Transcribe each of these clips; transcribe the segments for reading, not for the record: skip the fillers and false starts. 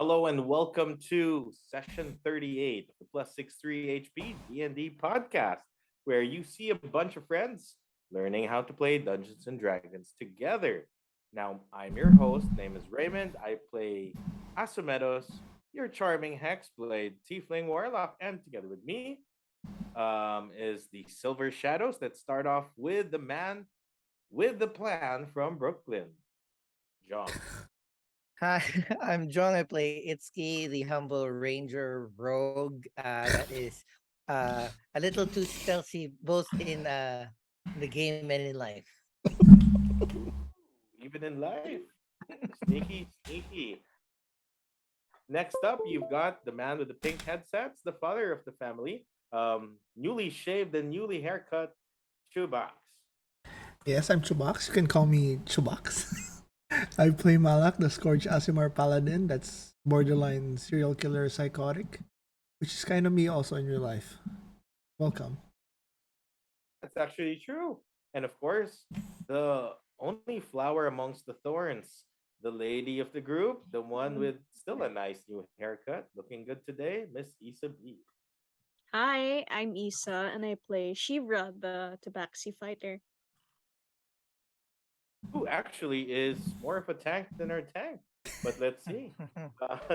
Hello and welcome to session 38 of the Plus 63 HP D&D podcast, where you see a bunch of friends learning how to play Dungeons and Dragons together. Now, I'm your host, name is Raymond. I play Asumedos, your charming hexblade Tiefling Warlock, and together with me is the Silver Shadows that start off with the man with the plan from Brooklyn, John. Hi, I'm John. I play Itszki, the humble ranger rogue that is a little too stealthy both in the game and in life. Ooh, even in life. Sneaky, sneaky. Next up, you've got the man with the pink headsets, the father of the family, newly shaved and newly haircut, CHUBAX. Yes, I'm CHUBAX. You can call me CHUBAX. I play Malak, the Scourge Aasimar Paladin. That's borderline serial killer psychotic, which is kind of me also in real life. Welcome. That's actually true. And of course, the only flower amongst the thorns, the lady of the group, the one with still a nice new haircut, looking good today, Miss Isa B. Hi, I'm Isa and I play Shevra, the Tabaxi fighter. Who actually is more of a tank than our tank. But let's see.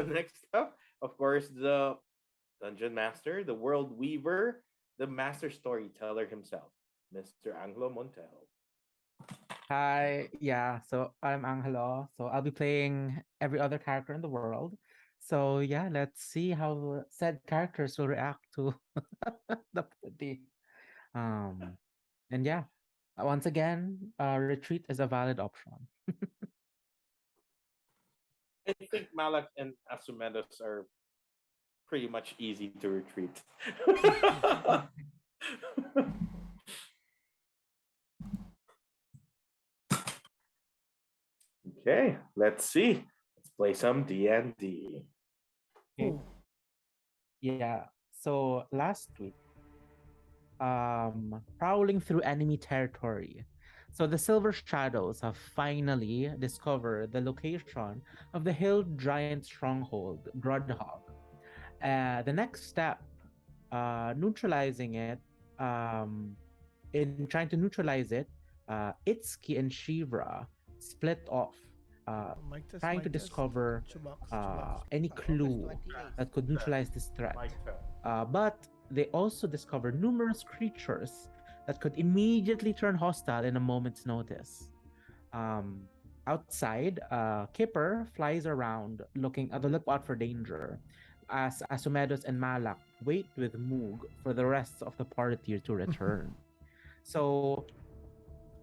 Next up, of course, the Dungeon Master, the World Weaver, the Master Storyteller himself, Mr. Anglo Montejo. Hi, yeah, so I'm Angelo. So I'll be playing every other character in the world. So yeah, let's see how said characters will react to the um and yeah, once again, retreat is a valid option. I think Malak and Asumedos are pretty much easy to retreat. Okay, let's see. Let's play some D&D. Okay. Yeah. So last week, prowling through enemy territory. So the Silver Shadows have finally discovered the location of the hill giant stronghold, Grudhog. The next step, neutralizing it, um, in trying to neutralize it, Itszki and Sheevra split off, uh, Mic test, trying to mic test. discover CHUBAX. any August clue 28th. that could neutralize this threat. Mic check. But they also discovered numerous creatures that could immediately turn hostile in a moment's notice. Um, Outside, Kipper flies around looking at the lookout for danger, as Asumedos and Malak wait with Moog for the rest of the party to return. So,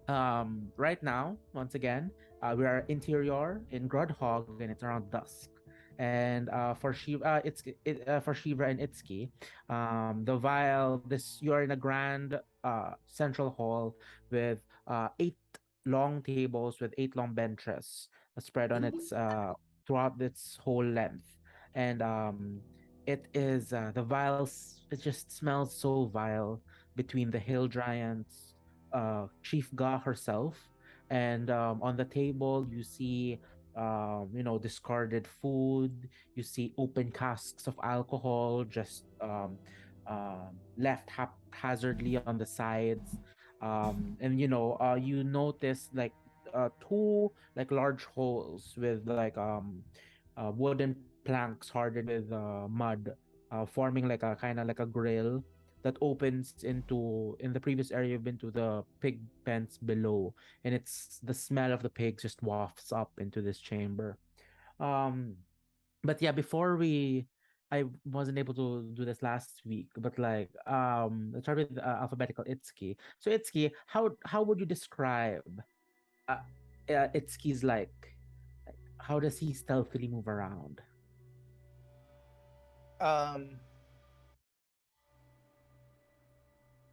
right now, once again, we are interior in Grodhog and it's around dusk. And for Shiva and Itsuki, you are in a grand central hall with eight long tables with eight long benches spread on its throughout its whole length, and it is it just smells so vile between the hill giants, Chief Ga herself, and on the table you see discarded food. You see open casks of alcohol just left haphazardly on the sides, and you notice like two like large holes with like wooden planks hardened with mud, forming like a kind of like a grill that opens in the previous area you've been to the pig pens below, and it's the smell of the pigs just wafts up into this chamber. um but yeah, before we I wasn't able to do this last week, but like let's start with alphabetical Itsuki. So Itsuki, how would you describe uh, Itsuki's like how does he stealthily move around? um,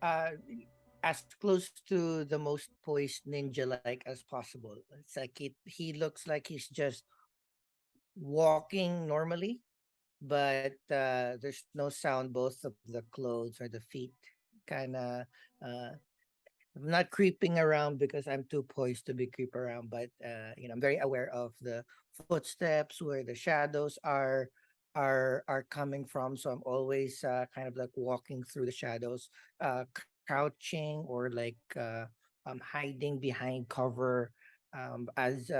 uh, as close to the most poised ninja like as possible. It's like he looks like he's just walking normally, but there's no sound both of the clothes or the feet. Kind of I'm not creeping around because I'm too poised to be creep around, but I'm very aware of the footsteps, where the shadows are coming from. So I'm always kind of like walking through the shadows, crouching or like hiding behind cover, as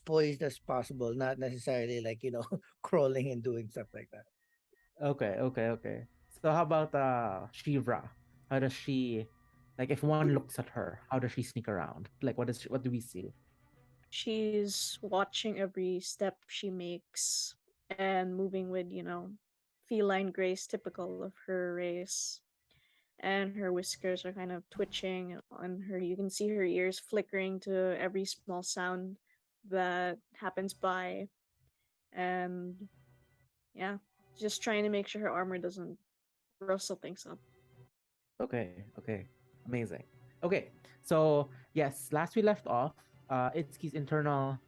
poised as possible, not necessarily like crawling and doing stuff like that. Okay, okay, okay. So how about Shivra? How does she like if one looks at her, how does she sneak around? Like what do we see? She's watching every step she makes and moving with, feline grace typical of her race. And her whiskers are kind of twitching on her. You can see her ears flickering to every small sound that happens by. And yeah, just trying to make sure her armor doesn't rustle things up. Okay, okay. Amazing. Okay. So yes, last we left off, Itsuki's internal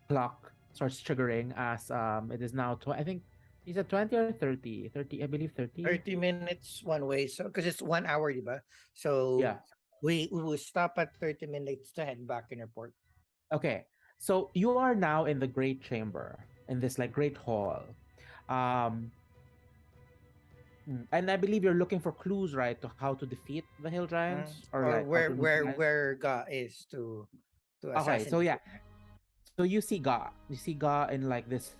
clock starts triggering as it is now I think you said 20 or 30. 30, I believe 30. 30 minutes one way, so because it's 1 hour, diba? So Yeah. we will stop at 30 minutes to head back and report. Okay. So you are now in the great chamber, in this like great hall. Um and I believe you're looking for clues, right, to how to defeat the hill giants or Or like how where to where neutralize. where Ga is to Okay, so assassinate yeah. it. Right? So you see Ga. You see Ga in like this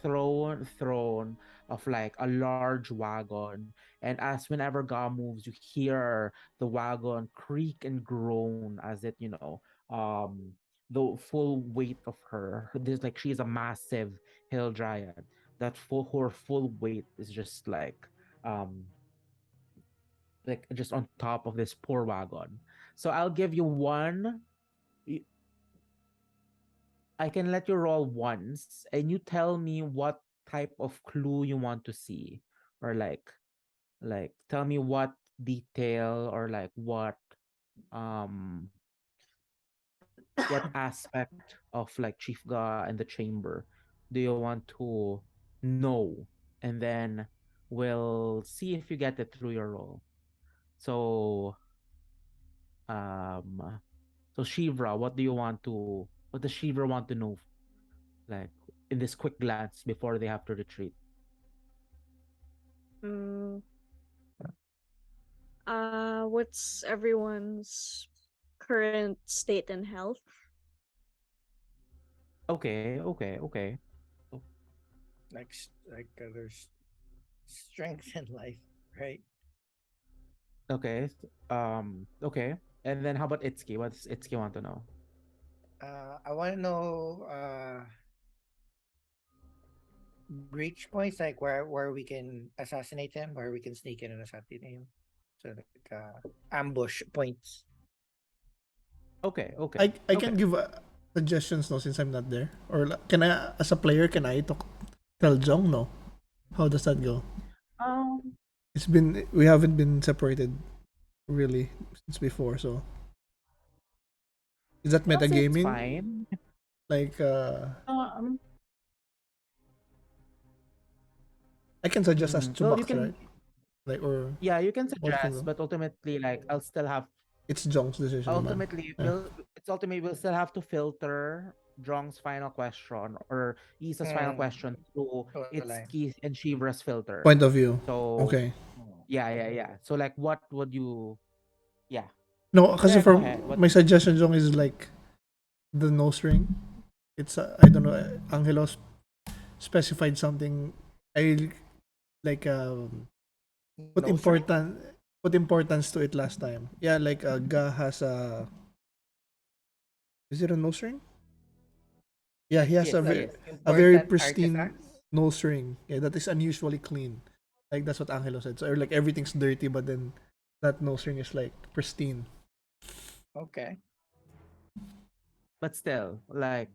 throne of like a large wagon. And as whenever Ga moves, you hear the wagon creak and groan as it, the full weight of her. There's like she is a massive hill giant. That her full weight is just um like just on top of this poor wagon. So I'll give you one. I can let you roll once and you tell me what type of clue you want to see or like tell me what detail or like um what aspect of like Chief Ga and the chamber do you want to know, and then we'll see if you get it through your roll. So um Shivra, what does Shivra want to know, like in this quick glance before they have to retreat? Mm, what's everyone's current state and health? Okay, okay, okay. O- There's strength in life, right? Okay. Okay. And then how about Itsuki? What's Itsuki want to know? I want to know breach points, like where we can assassinate him, where we can sneak in and assassinate him. So like ambush points. Okay, okay, I okay. can give suggestions no since I'm not there. Or can I, as a player, can I tell Jong no? How does that go? Um, We haven't been separated really since before. So is that I'll say it's metagaming? fine. Like Um, I can suggest as well, you Chubaks, can, right? Like or yeah, you can what can suggest, go? but ultimately, like, I'll still have, It's Jong's decision, naman. Yeah. it's ultimately, we'll still have to filter Jong's final question or Isa's final Mm, question through totally. Itsuki and Shivra's filter. Point of view. So, Okay. yeah, yeah, yeah. So, like, what would you, yeah. No, So, kasi yeah, go for ahead. What my suggestion Jong is like the nose ring. It's I don't know. Angelos specified something. I like put Nose ring? important put importance to it last time. Yeah, like Ga has a, is it a nose ring? Yeah, he has Yes, Like yes. a very important pristine artifacts? nose ring. Yeah, that is unusually clean. Like that's what Angelo said. So or like everything's dirty, but then that nose ring is like pristine. Okay. But still, like,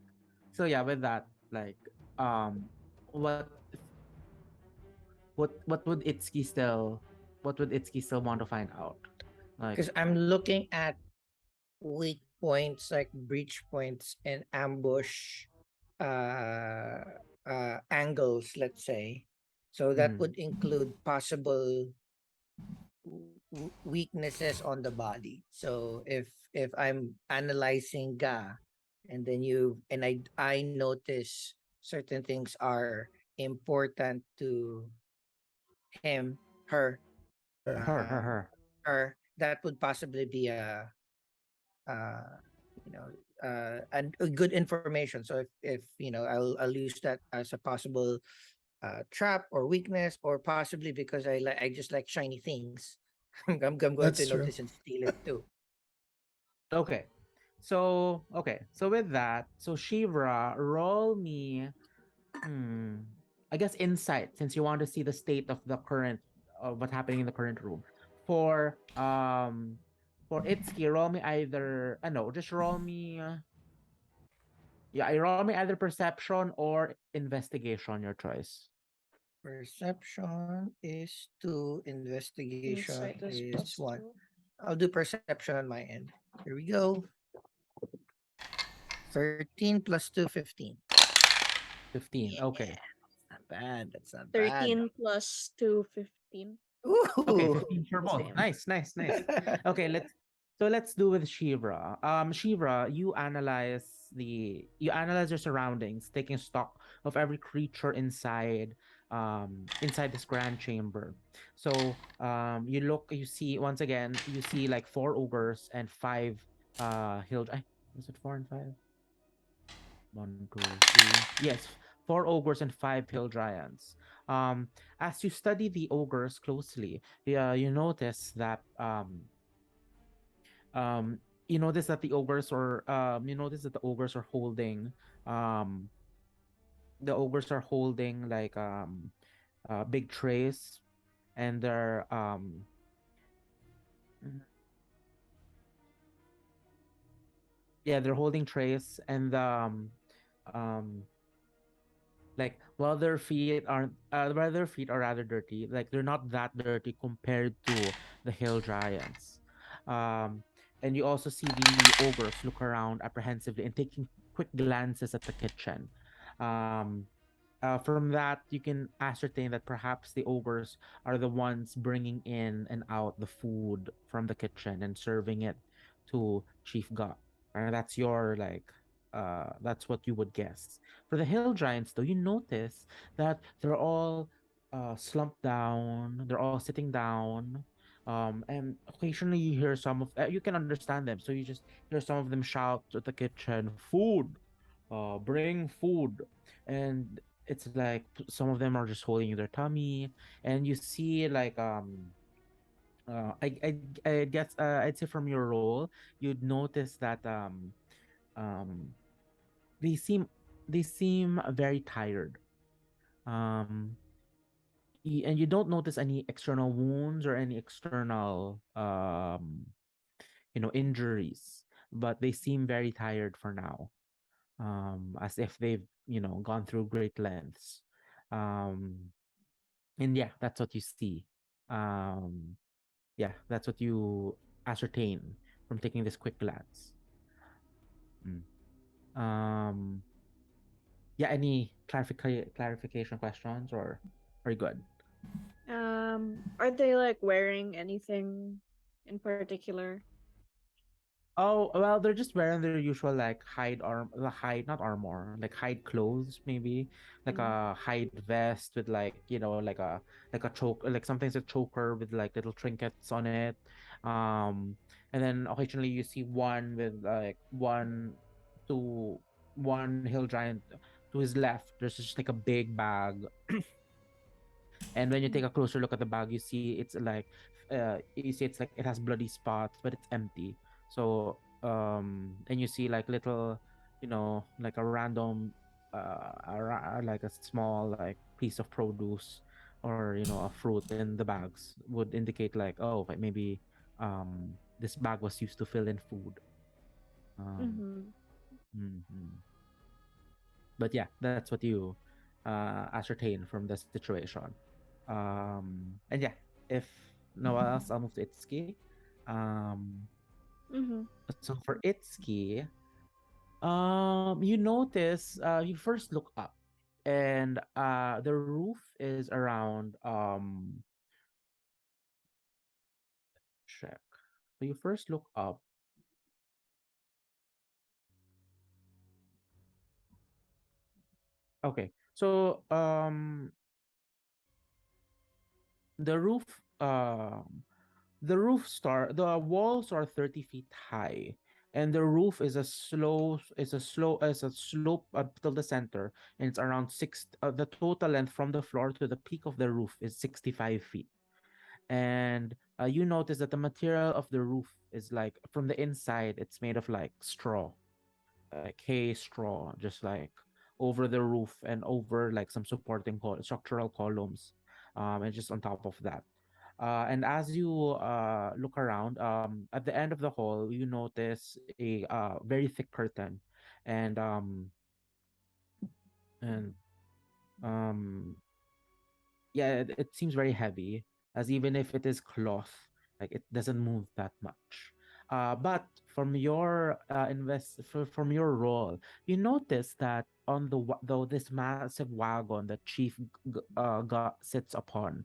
so yeah, with that, like, um, what, what would Itsuki still, what would Itsuki still want to find out? Like, Because I'm looking at weak points like breach points and ambush uh angles, let's say. So that Mm. would include possible weaknesses on the body. So if I'm analyzing Ga, and then I notice certain things are important to him, her, Sure. uh, Her. that would possibly be uh you know and a good information. So if I'll use that as a possible trap or weakness, or possibly because I just like shiny things. I'm going to That's true. notice and steal it too. Okay. So with that, so Shivra, roll me hmm I guess insight, since you want to see the state of the current of what's happening in the current room. For Itsuki, roll me either no, just roll me yeah, roll me either perception or investigation, your choice. Perception is 2, investigation Insight is is plus 1. two. I'll do perception on my end. Here we go. 13 plus 2, 15. 15. Yeah, Okay. not bad. That's not bad. 13 plus 2, 15. Okay, Ooh. 15 for The both. same. Nice. Okay, let's do with Shivra. Shivra, you analyze your surroundings, taking stock of every creature inside this grand chamber. So you see once again, you see like four ogres and five hill. Was it four and five? One, two, three. Yes, four ogres and five hill giants. Um, as you study the ogres closely, you notice that um, you notice that um the ogres are holding like big trays, and they're mhm, yeah, they're holding trays, and um like while their feet are rather dirty, like they're not that dirty compared to the hill giants. um and you also see the ogres look around apprehensively and taking quick glances at the kitchen. um from that, you can ascertain that perhaps the ogres are the ones bringing in and out the food from the kitchen and serving it to Chief God. That's your like that's what you would guess. For the hill giants, though, you notice that they're all slumped down. They're all sitting down. And occasionally you hear you can understand them. So you just hear some of them shout at the kitchen, "Food! Bring food!" And it's like some of them are just holding their tummy, and you see like I guess I'd say from your role, you'd notice that um they seem they seem very tired. Um, and you don't notice any external wounds or any external injuries, but they seem very tired for now. As if they've gone through great lengths. Um, and yeah, that's what you see. Um, yeah, that's what you ascertain from taking this quick glance. Mm. Um, yeah, any clarification questions, or are you good? Are they like wearing anything in particular? Oh, well, they're just wearing their usual like the hide, not armor, like hide clothes, maybe like Mm. a hide vest with like like a choke, like sometimes a choker with like little trinkets on it. Um, and then occasionally you see one with like to one hill giant to his left. There's just like a big bag, and when you take a closer look at the bag, you see it's like it has bloody spots, but it's empty. So and you see like little, like a random like a small like piece of produce, or a fruit in the bags would indicate like, oh, but maybe this bag was used to fill in food. Um Mm-hmm. mhm. But yeah, that's what you ascertain from the situation. And yeah, if no one else, I'll move to Itsuki. Um, Mm-hmm. so for Itsuki, you notice, you first look up, and the roof is around check. So you first look up. Okay. So the roof the walls are 30 feet high, and the roof is a slope up till the center, and it's around the total length from the floor to the peak of the roof is 65 feet. And you notice that the material of the roof is like from the inside it's made of like straw, like hay straw, just like over the roof and over like some structural columns, and just on top of that. And as you look around, at the end of the hall, you notice a very thick curtain, and and um, yeah, it seems very heavy, as even if it is cloth, like it doesn't move that much. But from your role, you notice that on though this massive wagon that sits upon,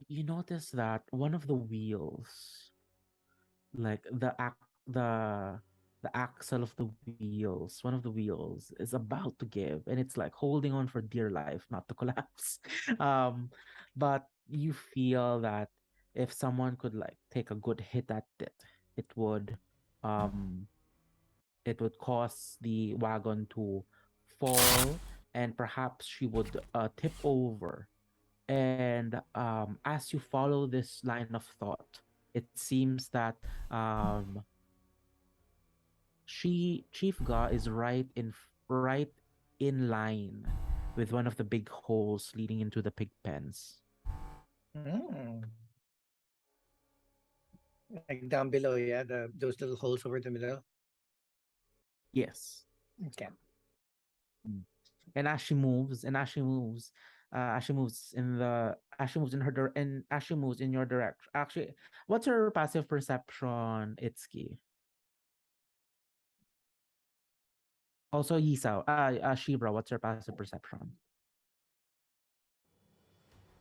you notice that one of the wheels, like the axle of the wheels, one of the wheels is about to give, and it's like holding on for dear life not to collapse. um but you feel that if someone could like take a good hit at it, it would um it would cause the wagon to fall, and perhaps she would tip over. And as you follow this line of thought, it seems that um, Chief Ga is right in line with one of the big holes leading into the pig pens. Mm. Like down below, yeah, those little holes over the middle. Yes. Okay. Mm. And as she moves in your direction. Actually, what's her passive perception, Itsuki? Also, Shebra, what's her passive perception?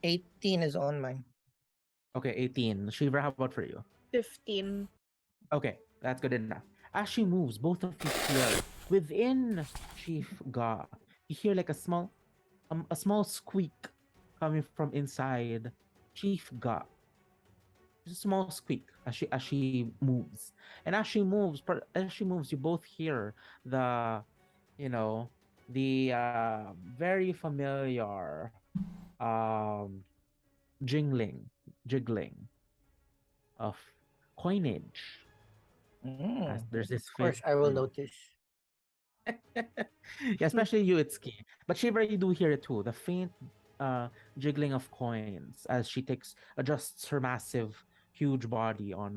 18 is on mine. Okay, 18. Shebra, how about for you? 15. Okay, that's good enough. As she moves, both of you hear within Chief Ga, you hear like a small squeak coming from inside Chief Ga. Just a small squeak as she moves, and as she moves, you both hear the, you know, the very familiar um jiggling of coinage as Mm. there's this Of faint course, I will notice. yeah, especially you, Itsuki. But Shiva, you do hear it too. The faint jiggling of coins as she adjusts her massive, huge body on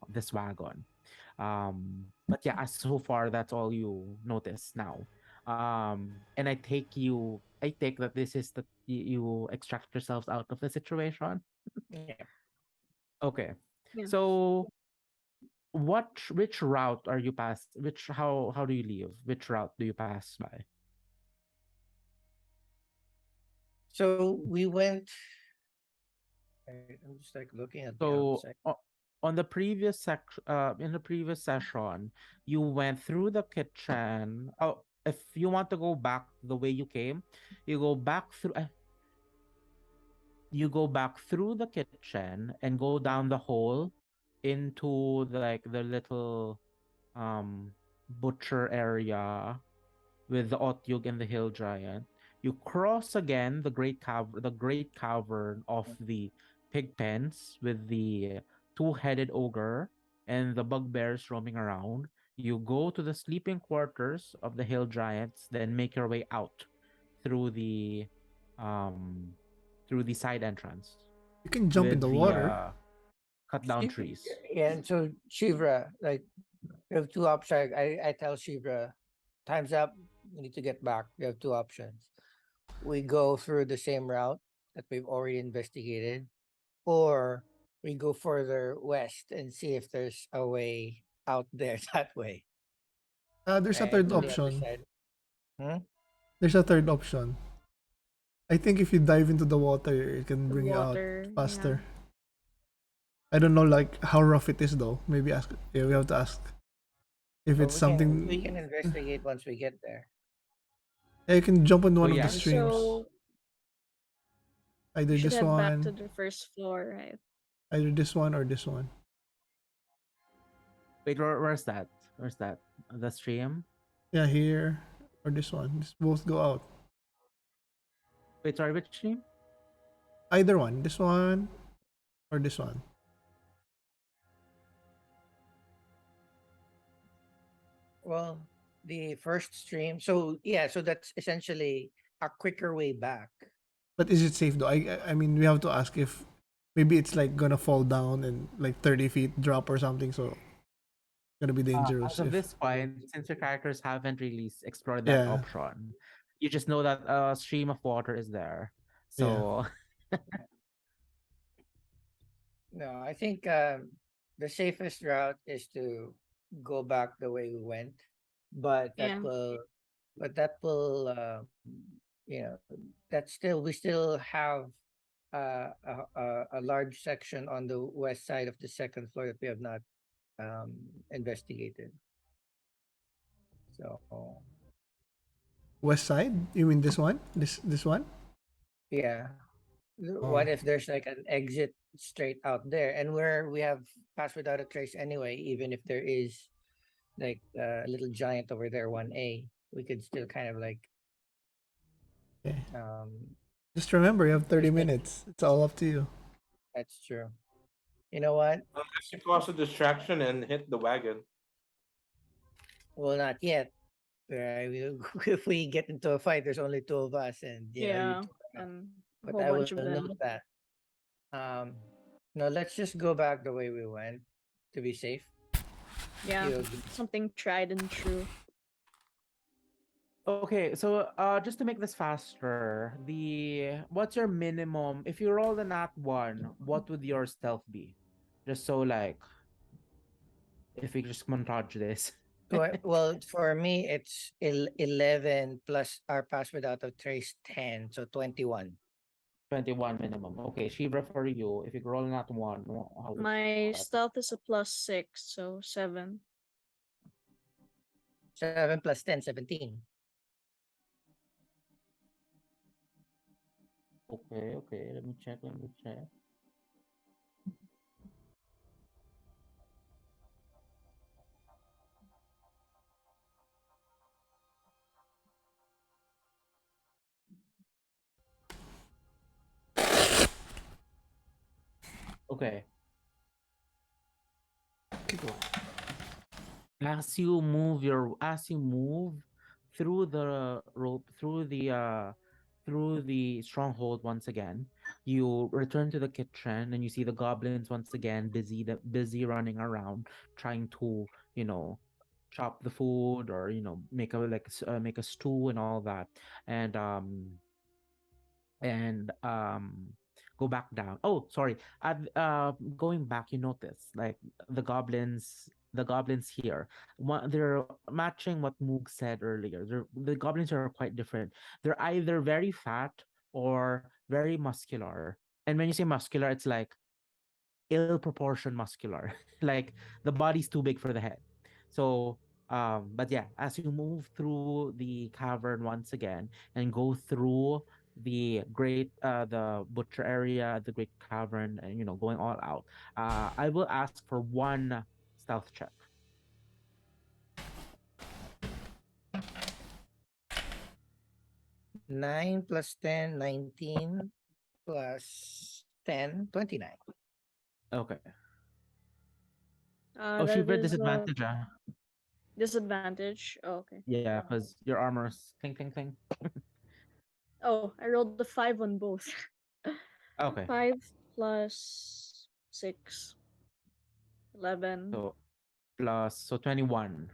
this wagon. But yeah, as so far, that's all you notice now. And I take that this is that you extract yourselves out of the situation. Yeah. Okay. Yeah. So which route are you pass? How do you leave? Which route do you pass by? So we went. I'm just like looking at the So outside. on the previous in the previous session, you went through the kitchen. Oh, if you want to go back the way you came, you go back through. You go back through the kitchen and go down the hole into like the little butcher area with the Otyug and the Hill Giant. You cross again the great cavern of the pig pens with the two-headed ogre and the bugbears roaming around. You go to the sleeping quarters of the Hill Giants, then make your way out through the um side entrance You can jump in with the the water. cut down trees. Yeah, and so Shivra, like, we have two options. I tell Shivra, time's up. We need to get back. We have two options. We go through the same route that we've already investigated, or we go further west and see if there's a way out there that way. There's a right third on the other option. side. Hmm? There's a third option. I think if you dive into the water, it can The bring you out water, yeah. faster. I don't know like how rough it is though. Maybe ask. Yeah, we have to ask if Well, it's we something. can investigate once we get there. Yeah, you can jump on Oh one of the yeah. And streams. so Either we should this head back to one, the first floor, right? or this one. Wait, where's that? Where's that? The stream? Yeah, here or this one. Just both go out. Wait, sorry, which stream? Either one. This one or this one. Well, the first stream. So yeah, so that's essentially a quicker way back. But is it safe though? I mean, we have to ask if maybe it's like gonna fall down and like 30 feet drop or something. So gonna be As dangerous of if. this point, since your characters haven't really explored that Yeah, option, you just know that a stream of water is there. yeah. So No, I think the safest route is to go back the way we went, but Yeah. that will you know that still we still have a large section on the west side of the second floor that we have not investigated. So West side? You mean this one? This one? yeah, Oh, what if there's like an exit straight out there, and where we have passed without a trace anyway, even if there is like a little giant over there, 1A, we could still kind of like okay. um Just remember, you have 30 just make minutes. It's all up to you. that's true. You know what? Unless you cause a distraction and hit the wagon. Well, not yet. Right? If we get into a fight, there's only two of us, and you Yeah. two are up. And a But whole I will bunch of note them. that. No, let's just go back the way we went to be safe. Yeah. You Something tried and true. okay, so just to make this faster, the what's your minimum? If you roll the nat one, what would your stealth be? Just so like if we just montage this. well, for me, it's 11 plus our pass without a trace 10, so 21. 21 minimum. Okay, Shevra for you. If you roll not one, how would My that? stealth is a +6, so 7. 7 plus 10, 17. Okay, okay. Let me check. Let me check. Okay. Keep going. As you move through the rope, through the stronghold once again, you return to the kitchen and you see the goblins once again busy running around trying to, you know, chop the food or make a make a stew and all that. And and go back down. Oh, sorry. Going back, you notice like the goblins here. They're matching what Moog said earlier. The goblins are quite different. They're either very fat or very muscular. And when you say muscular, it's like ill proportioned muscular. Like the body's too big for the head. So but yeah, as you move through the cavern once again and go through the butcher area, the great cavern, and going all out, I will ask for one stealth check. 9 plus 10, 19 plus 10, 29. Okay. Oh, she That read is disadvantage. disadvantage. Oh, okay. Yeah, because your armor's thing. Oh, I rolled the 5 on both. Okay. 5 plus 6, 11. So plus 21.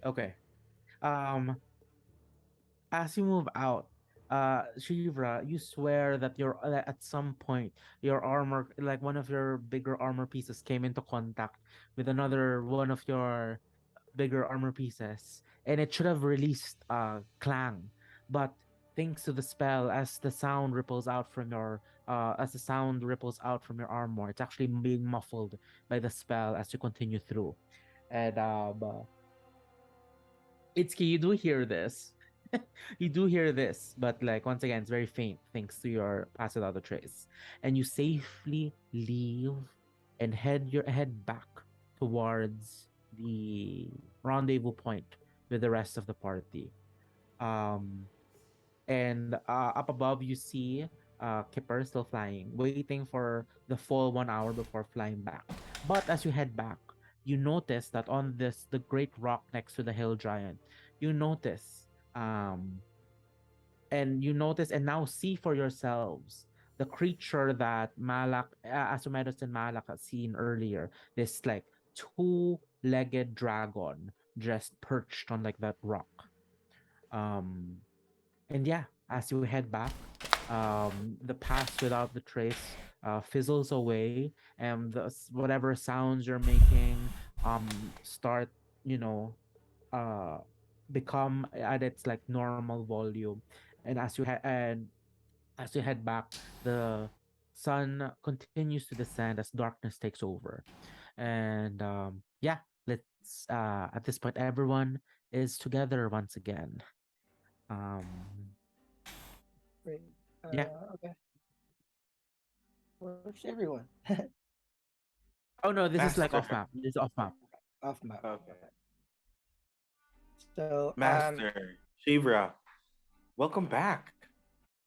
Okay. Um as you move out, Shivra, you swear that at some point your armor, like one of your bigger armor pieces, came into contact with another one of your bigger armor pieces, and it should have released clang, but thanks to the spell, as the sound ripples out from your armor, it's actually being muffled by the spell as you continue through. And Itsuki, you do hear this. You do hear this, but like once again, it's very faint thanks to your pass without a trace. And you safely leave and head back towards the rendezvous point with the rest of the party. Um, and up above, you see Kipper still flying, waiting for the full 1 hour before flying back. But as you head back, you notice that on the great rock next to the hill giant, you notice um you notice and now see for yourselves the creature that Asumedos and Malak had seen earlier. This like two-legged dragon just perched on like that rock. Um, and yeah, as you head back, the pass without the trace fizzles away, and whatever sounds you're making start, you know, uh become at its like normal volume. And as you head back, the sun continues to descend as darkness takes over. And yeah, let's at this point everyone is together once again. um Great. yeah. Okay. Where's everyone? Oh no, this is like Master. off map. This is off map. Off map. Okay. So Master Shevra, welcome back.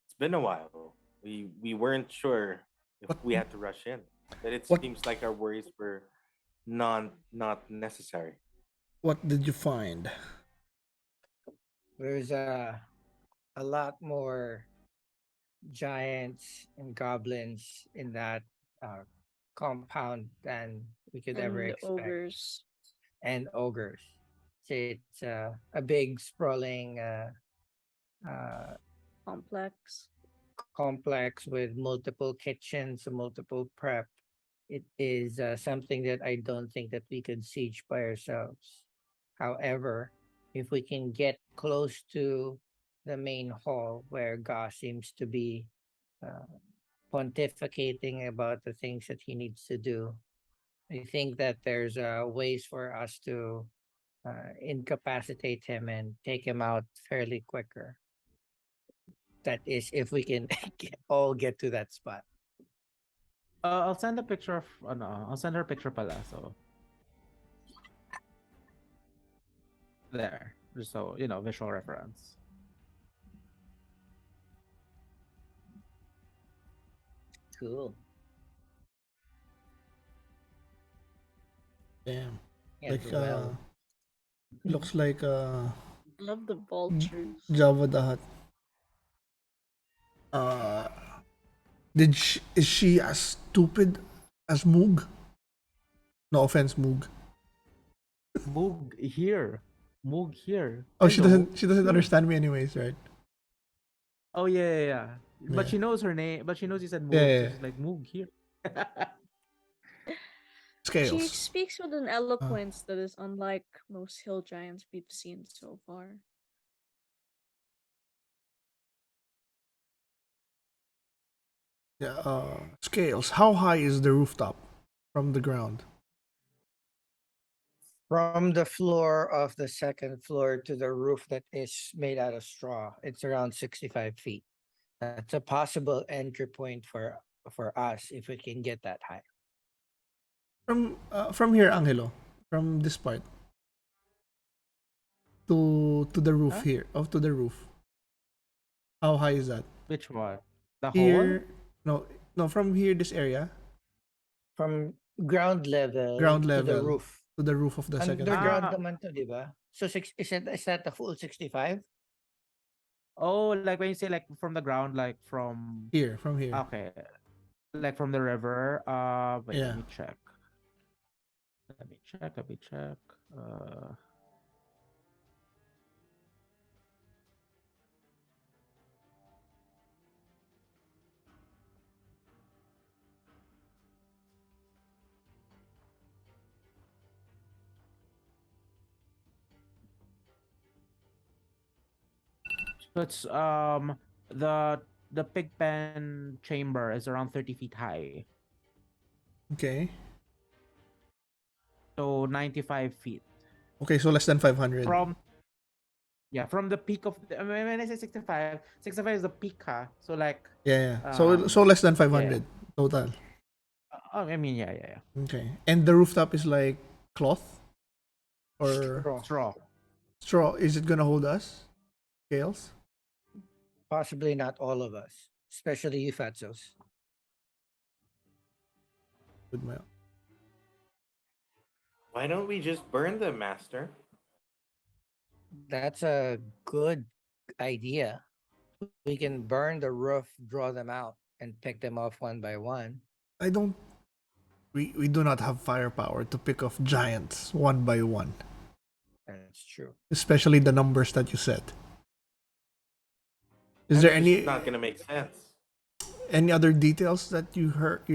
It's been a while. We weren't sure if What we had to rush in, but it what seems like our worries were not necessary. what did you find? there's a lot more giants and goblins in that uh, compound than we could ever And expect, ogres. and ogres. So it's a big, sprawling uh, Complex. complex with multiple kitchens, multiple prep. It is something that I don't think that we could siege by ourselves. However, if we can get close to the main hall where Ga seems to be uh, pontificating about the things that he needs to do, I think that there's ways for us to incapacitate him and take him out fairly quicker. That is, if we can all get to that spot. I'll send a picture of no, I'll send her a picture pala. So there, just so you know, visual reference. Cool. Damn. Yeah, Like well, looks like Love the vultures. Java the Hutt. Uh is she as stupid as Moog? No offense, Moog. Moog here. Moog here. Oh, Hello. she doesn't Sure. understand me anyways, right? Oh yeah, yeah, yeah. But Yeah. she knows her name. But she knows you said Yeah, Moog, yeah, so yeah. she's like Moog here. She Scales. speaks with an Uh, eloquence that is unlike most hill giants we've seen so far. yeah, scales. How high is the rooftop from the ground? from the floor of the second floor to the roof that is made out of straw, it's around 65 feet. That's a possible entry point for us if we can get that high. From here, Angelo, from this part to the roof Huh? here, to the roof. How high is that? Which one? The hole? Here, no, no, from here, this area, From ground level ground to the level roof. to the roof of the second floor. Underground Ah, naman to, di ba? So is that the full 65? oh, like when you say like from the ground, like from Here, from here. okay, like from the river. Wait, let Yeah. me check. Let me check. Let me check. So it's the pig pen chamber is around 30 feet high. Okay. So 95 feet. Okay, so less than 500. From from the peak of when I say 65, 65 is the peak, huh? So like Yeah, yeah. So less than yeah. 500 total. I mean yeah. Okay. And the rooftop is like cloth or Straw. Straw. straw. Is it gonna hold us? Scales? Possibly not all of us, especially you fatzos. With my Why don't we just burn them, Master? That's a good idea. We can burn the roof, draw them out, and pick them off one by one. I don't we do not have firepower to pick off giants one by one. That's true. Especially the numbers that you said. Is That's there just any not gonna make sense. other details that you heard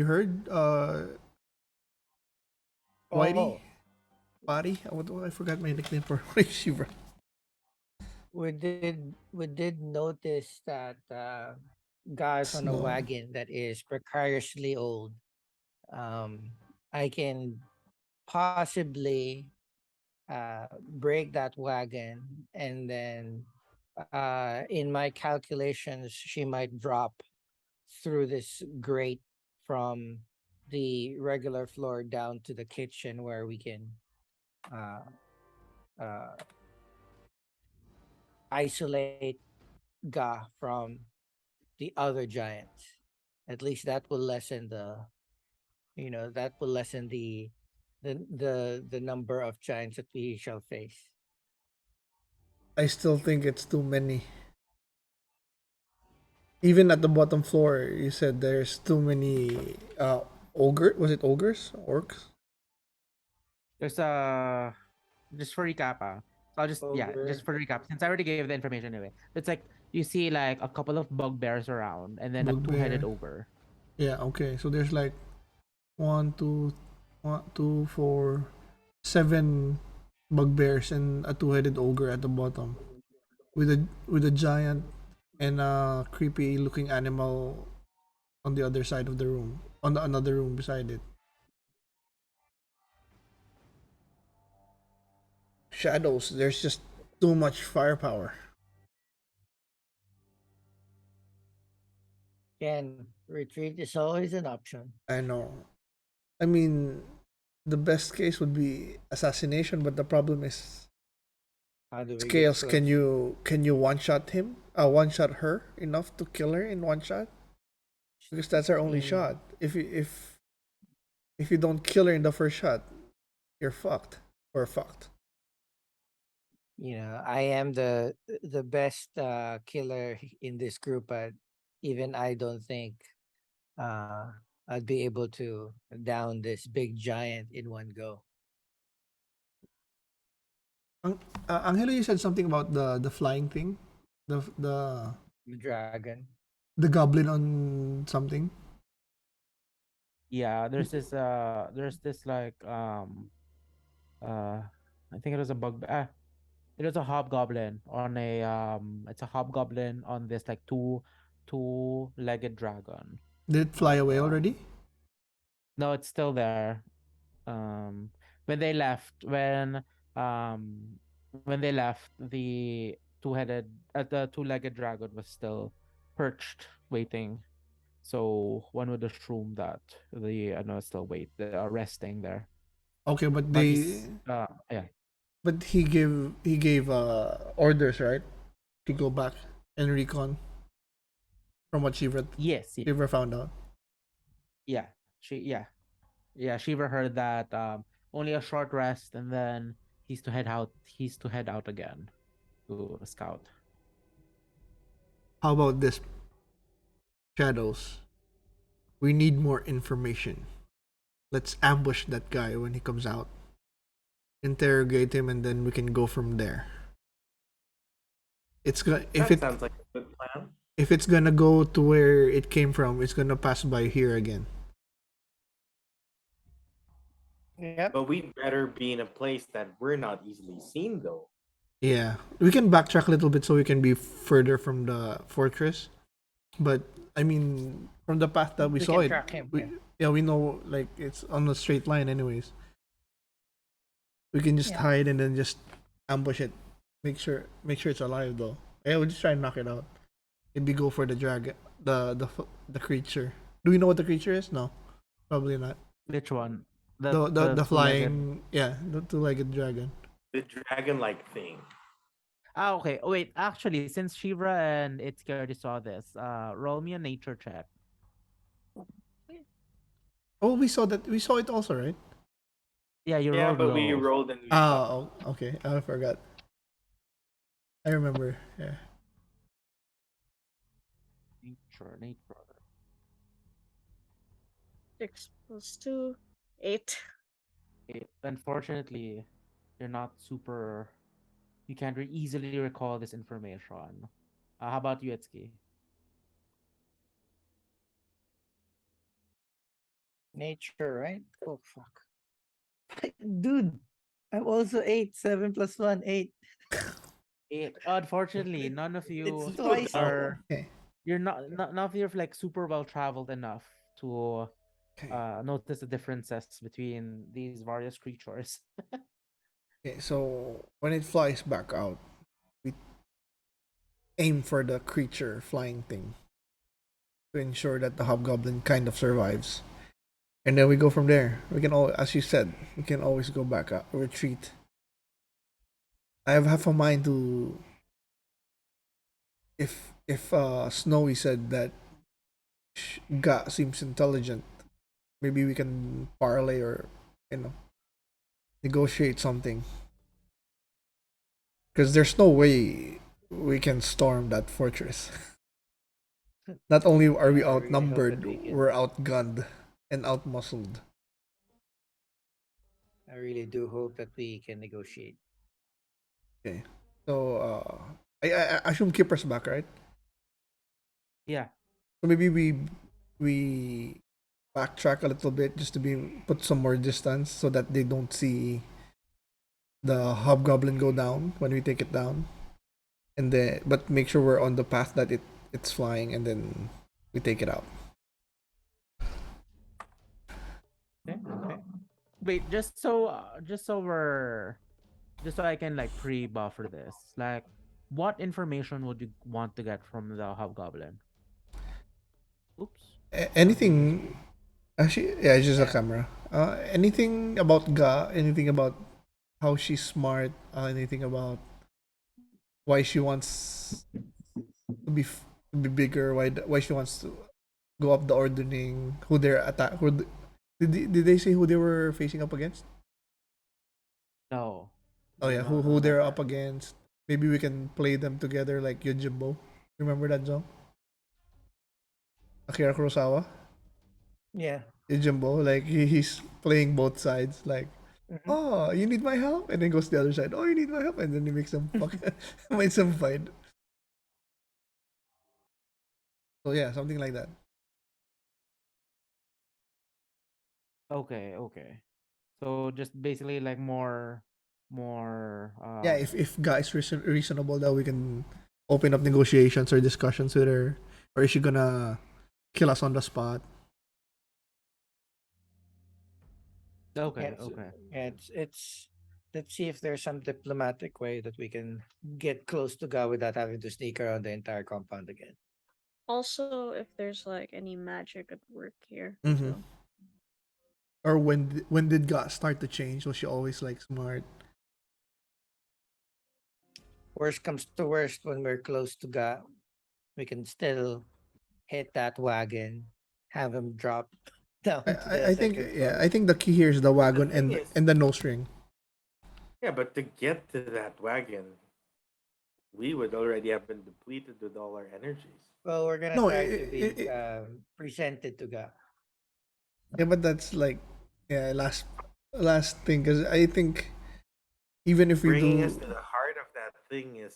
Whitey? Oh, Body? I forgot my nickname for Shevra. we did notice that guys on a Snow. wagon that is precariously old. I can possibly break that wagon, and then in my calculations she might drop through this grate from the regular floor down to the kitchen where we can uh, uh, isolate Ga from the other giants. At least that will lessen the number of giants that we shall face. I still think it's too many. Even at the bottom floor, you said there's too many ogre. Was it ogres? Orcs? There's just for recap, so I'll just for recap, since I already gave the information anyway. It's like you see like a couple of bugbears around and then a two-headed Bugbear. ogre. Yeah, okay. So there's like one, two, 4, 7 bugbears and a two-headed ogre at the bottom, with a giant and a creepy looking animal on the other side of the room, on the another room beside it. Shadows. There's just too much firepower. Again, retreat is always an option. I know. I mean, the best case would be assassination, but the problem is How do we get scales. close? Can you one shot him? One shot her enough to kill her in one shot? Because that's our only Mm, shot. If you don't kill her in the first shot, you're fucked. We're fucked. I am the best killer in this group, but even I don't think uh, I'd be able to down this big giant in one go. Angelo, you said something about the flying thing, the The dragon. the goblin on something. Yeah, there's this like I think it was a it was a hobgoblin on a it's a hobgoblin on this like two-legged dragon. Did it fly away Um already? no, it's still there. Um when they left, um when they left, the two-legged dragon was still perched waiting. So one would assume that the no, still resting there. Okay, But he's yeah. but he gave orders, right? To go back and recon from what Yes, Shivra found out. yeah. Shevra heard that only a short rest, and then he's to head out again to scout. How about this, Shadows? We need more information. Let's ambush that guy when he comes out. Interrogate him, and then we can go from there. It's gonna That sounds like a good plan. if it's gonna go to where it came from, it's gonna pass by here again. Yep. But we'd better be in a place that we're not easily seen, though. Yeah, we can backtrack a little bit so we can be further from the fortress. But I mean, from the path that we We saw can it, track him. we Yeah. we know like it's on a straight line. Anyways, we can just Yeah. hide and then just ambush it. Make sure it's alive though. Yeah, we'll just try and knock it out. Maybe go for the dragon, the creature. Do we know what the creature is? No, probably not. Which one? The The two-legged. flying, yeah, the two-legged dragon. The dragon-like thing. Ah, okay. Oh, wait, actually, since Shevra and Ittzki already saw this, roll me a nature check. Oh, we saw that. We saw it also, right? Yeah, you Yeah, rolled but we low. rolled and we saw. Oh, okay. I forgot. I remember. Yeah. Nature. 6 plus 2, 8. Unfortunately, you're not super. You can't easily recall this information. How about you, Itsuki? Nature, right? Oh fuck. Dude, I'm also 8. 7 plus 1, 8. 8. Unfortunately, none of It's you twice are. more. Okay. You're none of you are like super well traveled enough to Okay. notice the differences between these various creatures. Okay. So when it flies back out, we aim for the creature flying thing to ensure that the hobgoblin kind of survives, and then we go from there. We can all, as you said, we can always go back up, retreat. I have half a mind to, if Snowy said that Ga seems intelligent, maybe we can parlay or you know negotiate something. Because there's no way we can storm that fortress. Not only are we Yeah, I really hope outnumbered, that we can. we're outgunned and outmuscled. I really do hope that we can negotiate. Okay. So I assume Keeper's back, right? Yeah. So maybe we backtrack a little bit just to be put some more distance so that they don't see the hobgoblin go down when we take it down. And then but make sure we're on the path that it's flying and then we take it out. Okay. Wait, just so I can like pre-buffer this. Like, what information would you want to get from the hobgoblin? Oops. Anything. Actually, yeah, it's just a Yeah. camera. Anything about Ga? Anything about how she's smart? Anything about why she wants to be bigger? Why she wants to go up the ordering? Who they're attack? Did they say who they were facing up against? No. Oh Did yeah, not who have they're that. up against? Maybe we can play them together like Yojimbo. Remember that song? Akira Kurosawa. Yeah. Yojimbo, like he's playing both sides. Like, Mhm. oh, you need my help, and then goes to the other side. Oh, you need my help, and then he makes them fuck, makes them fight. So yeah, something like that. Okay. So just basically like more Yeah, if guys reasonable that we can open up negotiations or discussions with her, or is she gonna kill us on the spot? Yeah, okay, it's, okay. yeah, it's let's see if there's some diplomatic way that we can get close to God without having to sneak around the entire compound again. Also, if there's like any magic at work here Mm-hmm. too. Or when did God start to change? Was she always like smart? Worst comes to worst, when we're close to God, we can still hit that wagon, have him drop down to the I think second yeah, floor. I think the key here is the The wagon thing is, and the nose ring. yeah, but to get to that wagon, we would already have been depleted with all our energies. Well, we're gonna No, try to be presented to God. yeah, but that's like yeah, last thing because I think even if we Bringing us do, to the heart of that thing is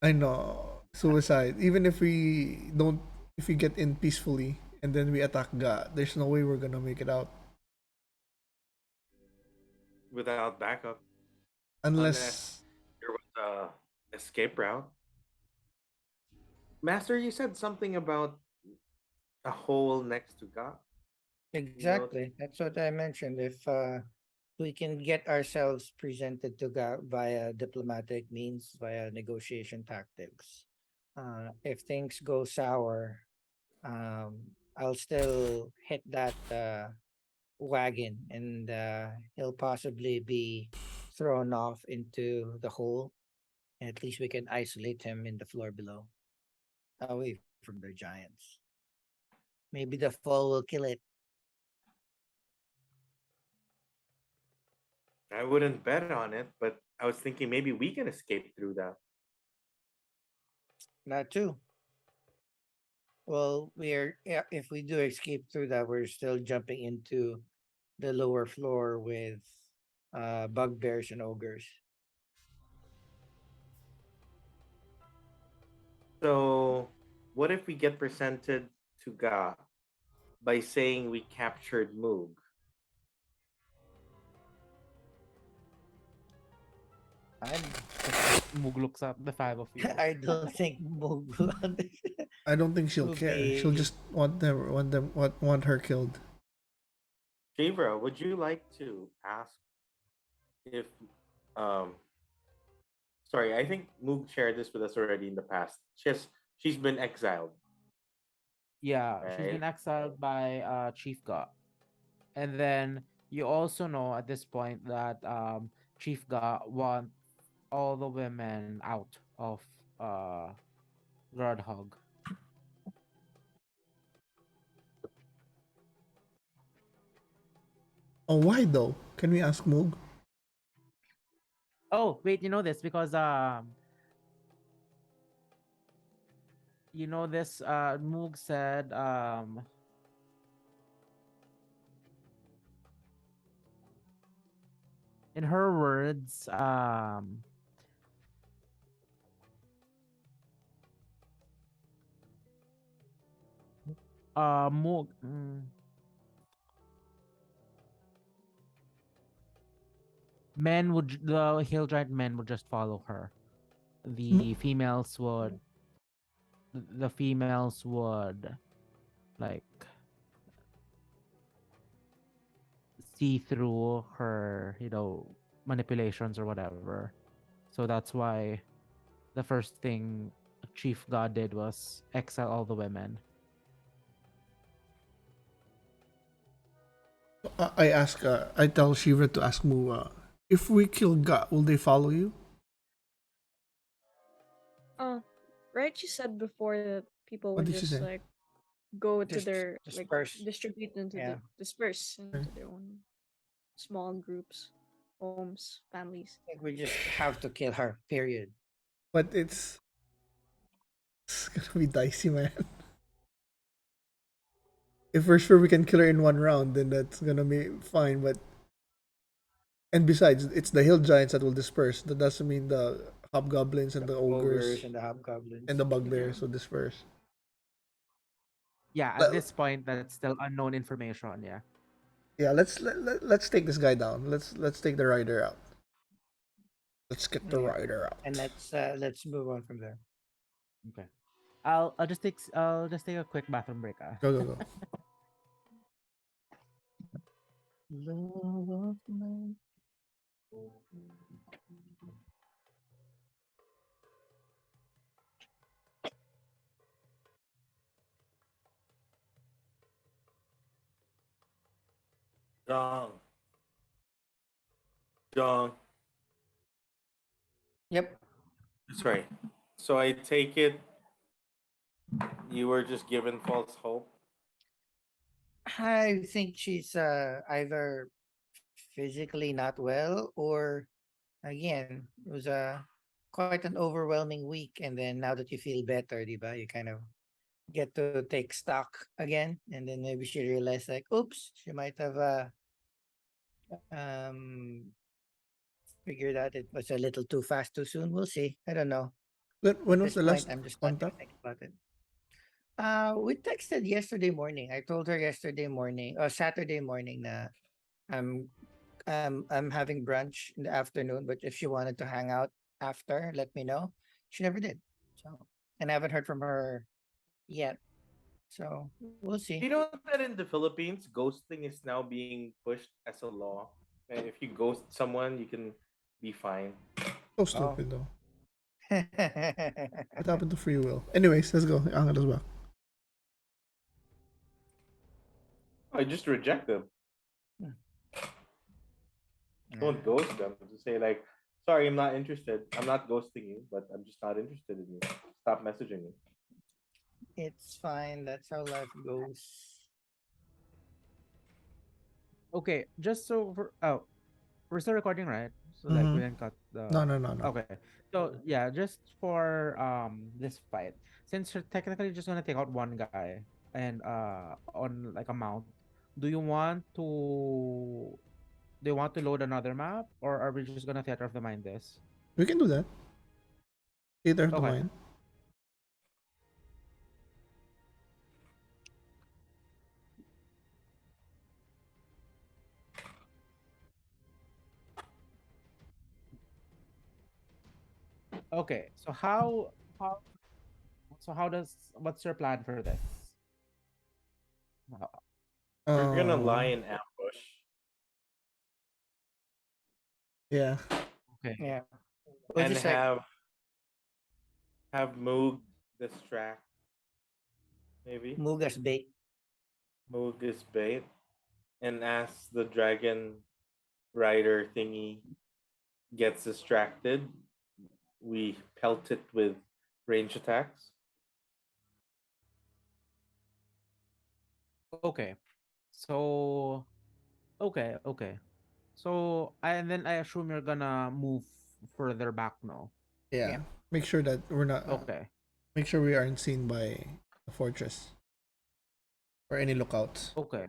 I know suicide. Even if we don't, if we get in peacefully and then we attack God, there's no way we're gonna make it out without backup, unless unless there was a escape route. Master, you said something about a hole next to God. You know, Exactly. That's what I mentioned. If we can get ourselves presented to via diplomatic means, via negotiation tactics, if things go sour, I'll still hit that wagon, and he'll possibly be thrown off into the hole. And at least we can isolate him in the floor below, away from the giants. Maybe the fall will kill it. I wouldn't bet on it, but I was thinking maybe we can escape through that. That too. Well, yeah, if we do escape through that, we're still jumping into the lower floor with bugbears and ogres. So, what if we get presented to Ga by saying we captured Moog? I'm Moog looks at the five of you. I don't think Moog will I don't think she'll will care. She'll be. just want her killed. Shevra, would you like to ask if um sorry, I think Moog shared this with us already in the past. She's been exiled, Yeah, she's right? been exiled by Chief God. And then you also know at this point that Chief God want all the women out of Groundhog. Oh, why though? Can we ask Moog? Oh, wait, you know this because you know this Moog said in her words Moog the hill giant men would just follow her. The females would the females would like see through her, manipulations or whatever. So that's why the first thing Chief God did was exile all the women. I tell Shiva to ask Moog, if we kill Ga, will they follow you? Oh, right. You said before that people What would did she just say? like go to Just their like disperse. distribute into Yeah, disperse Okay. into their own small groups, homes, families. I think we just have to kill her. Period. But it's gonna be dicey, man. If we're sure we can kill her in one round, then that's gonna be fine. But and besides, it's the hill giants that will disperse. That doesn't mean the hobgoblins and The the ogres ogres and the and hobgoblins. the Yeah. bugbears will disperse. Yeah, at Let, this point that's still unknown information, yeah. yeah, let's take this guy down. Let's take the rider out. Let's get the Yeah, rider out. and let's move on from there. Okay. I'll just take a quick bathroom break. Go go go. Love of my- Jong. Jong. Yep. Sorry. So I take it you were just given false hope. I think she's either physically not well, or again, it was quite an overwhelming week, and then now that you feel better, diba, you kind of get to take stock again, and then maybe she realized like, oops, she might have um figured out it was a little too fast too soon. We'll see. I don't know. When At was this the point, last I'm just not gonna contact? think about it. We texted yesterday morning. I told her yesterday morning or Saturday morning na I'm I'm having brunch in the afternoon, but if she wanted to hang out after, let me know. she never did. So, and I haven't heard from her yet. So we'll see. You know that in the Philippines, ghosting is now being pushed as a law. And if you ghost someone, you can be fined. So Oh. stupid though. What happened to free will? Anyways, let's go. Ang as well. I just reject them. Don't ghost them. Just say like, sorry, I'm not interested. I'm not ghosting you, but I'm just not interested in you. Stop messaging me. It's fine. That's how life goes. Okay, just so for we're still recording, right? So like we didn't cut the. No. Okay, so yeah, just for this fight, since you're technically just gonna take out one guy and on like a mount, do you want to load another map, or are we just gonna theater of the mind this? We can do that. Theater of the Okay. mind. Okay, so how does what's your plan for this? We're gonna Um, lie in ambush. Yeah. Okay. Yeah. We'll And just like have Moog distract. Maybe move as bait. Moog is bait. And as the dragon rider thingy gets distracted, we pelt it with range attacks. Okay. So okay. So and then I assume you're gonna move further back now. Yeah. Yeah. Make sure that we're not. Okay. Make sure we aren't seen by the fortress or any lookouts. Okay.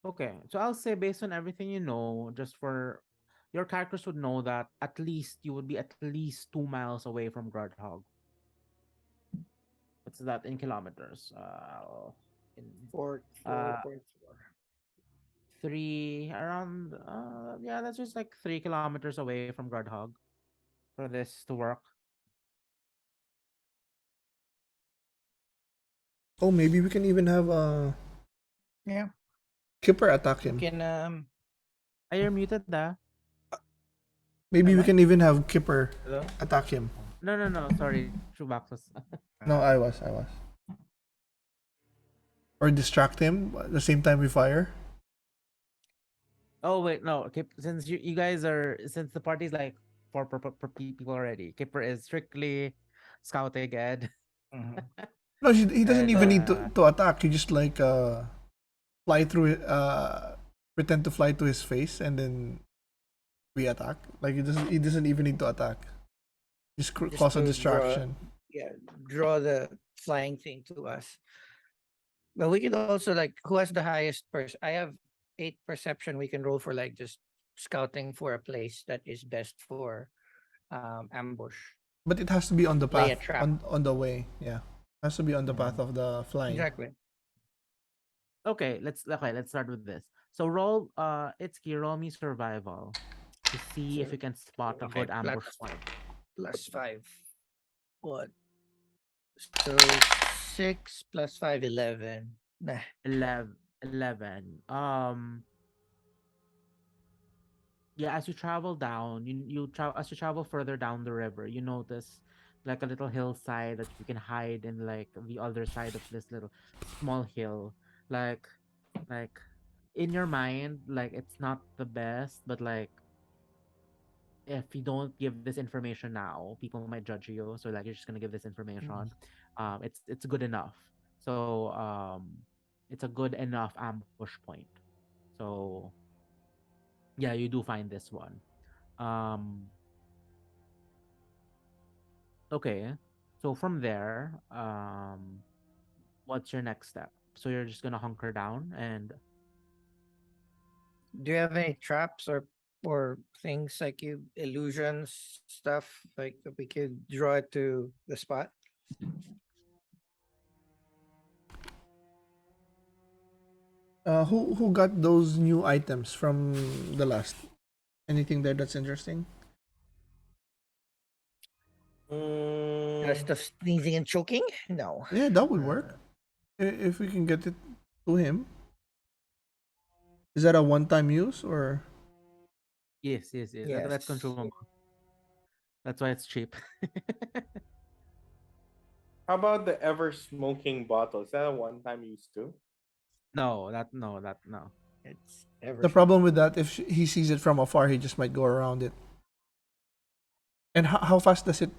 Okay. So I'll say based on everything you know, just for your characters would know that at least you would be at least 2 miles away from Groundhog. What's that in kilometers? In Four, uh 4. three around yeah, that's just like 3 kilometers away from Groundhog for this to work. Oh, maybe we can even have Yeah. Kipper attack You him. can You're muted da. Maybe Am we I? can even have Kipper Hello? attack him. No, sorry. CHUBAX was No, I was. Or distract him at the same time we fire. Oh wait, no. Since you guys are since the party's like four per people already. Kipper is strictly scouting Ed. Mhm. No, he doesn't And, even need to attack. He just like fly through pretend to fly to his face and then we attack. Like he doesn't even need to attack. Just Just cause a to distraction. draw the flying thing to us. But we could also like who has the highest I have 8 perception. We can roll for like just scouting for a place that is best for ambush. But it has to be on the Lay a path, trap. on the way. Yeah, has to be on the path of the flying. Exactly. okay, let's start with this. So roll Ittzki, roll me survival to see if you can spot a Okay, good ambush point. +5. What? So 6 + 5, 11. Nah. 11. Yeah, as you travel down, as you travel further down the river, you notice like a little hillside that you can hide in like the other side of this little small hill. Like like in your mind, like it's not the best, but like if you don't give this information now, people might judge you. So like you're just gonna give this information. It's good enough. So it's a good enough ambush point. So yeah, you do find this one. Um okay. So from there, what's your next step? So you're just gonna hunker down and Do you have any traps or things like you illusions stuff like that we could draw it to the spot? Who got those new items from the last? Anything there that's interesting? Rest Mm, of sneezing and choking? No. Yeah, that would work. If we can get it to him. Is that a one-time use or? Yes, yes, yes. That's Yes. consumable. That's why it's cheap. how about the ever smoking bottle? Is that a one-time use too? No, that no. It's ever The problem with smoking. that, if he sees it from afar, he just might go around it. And how fast does it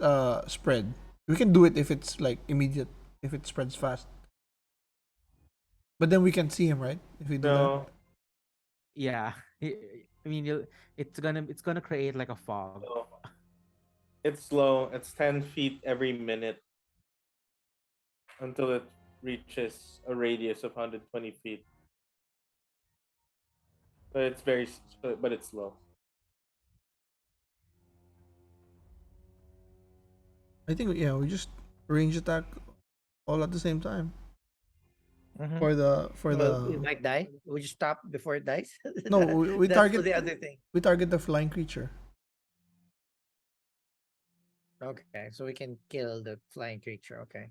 spread? We can do it if it's like immediate, if it spreads fast. But then we can see him, right? If we do that. No. Yeah. I mean, it's gonna create like a fog. No. It's slow. It's 10 feet every minute until it reaches a radius of 120 feet. But it's but it's slow. I think yeah, we just range attack all at the same time Mhm. for Well, the it might die. Would you stop before it dies? no we That's target the other thing. the flying creature. Okay, so we can kill the flying creature. Okay.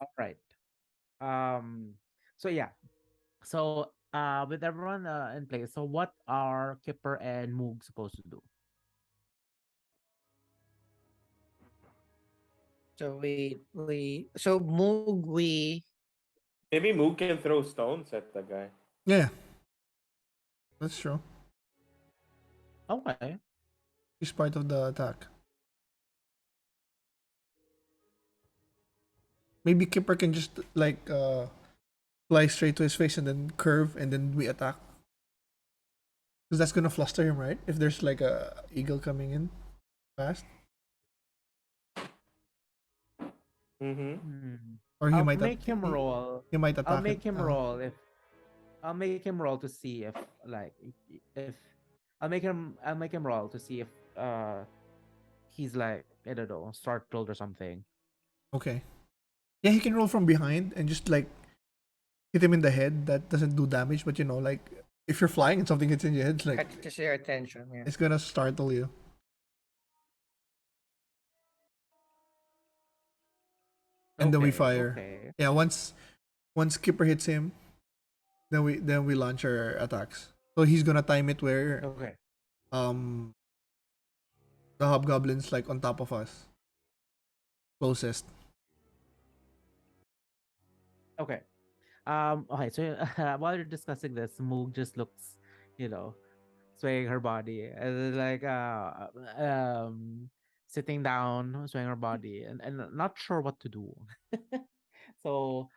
All right. Um. So yeah. So with everyone in place, so what are Kipper and Moog supposed to do? So so Moog Maybe Moog can throw stones at the guy. Yeah, that's true. Okay. He's part of the attack. Maybe Kipper can just like fly straight to his face and then curve and then we attack. Because that's gonna fluster him, right? If there's like a eagle coming in fast, Mm-hmm. Hmm. or I'll make him he, roll. he might I'll attack it. make him roll if I'll make him roll to see if like if I'll make him roll to see if he's like I don't know startled or something. Okay. Yeah, he can roll from behind and just like hit him in the head. That doesn't do damage, but like if you're flying and something hits in your head, it's like catches your attention. Yeah. it's gonna startle you. And then we Okay, fire. okay, Yeah, once Skipper hits him, then we launch our attacks. So he's gonna time it where okay, um the hobgoblin's like on top of us, closest. okay. Okay. So while you're discussing this, Moog just looks, you know, swaying her body and like sitting down, swaying her body, and not sure what to do. So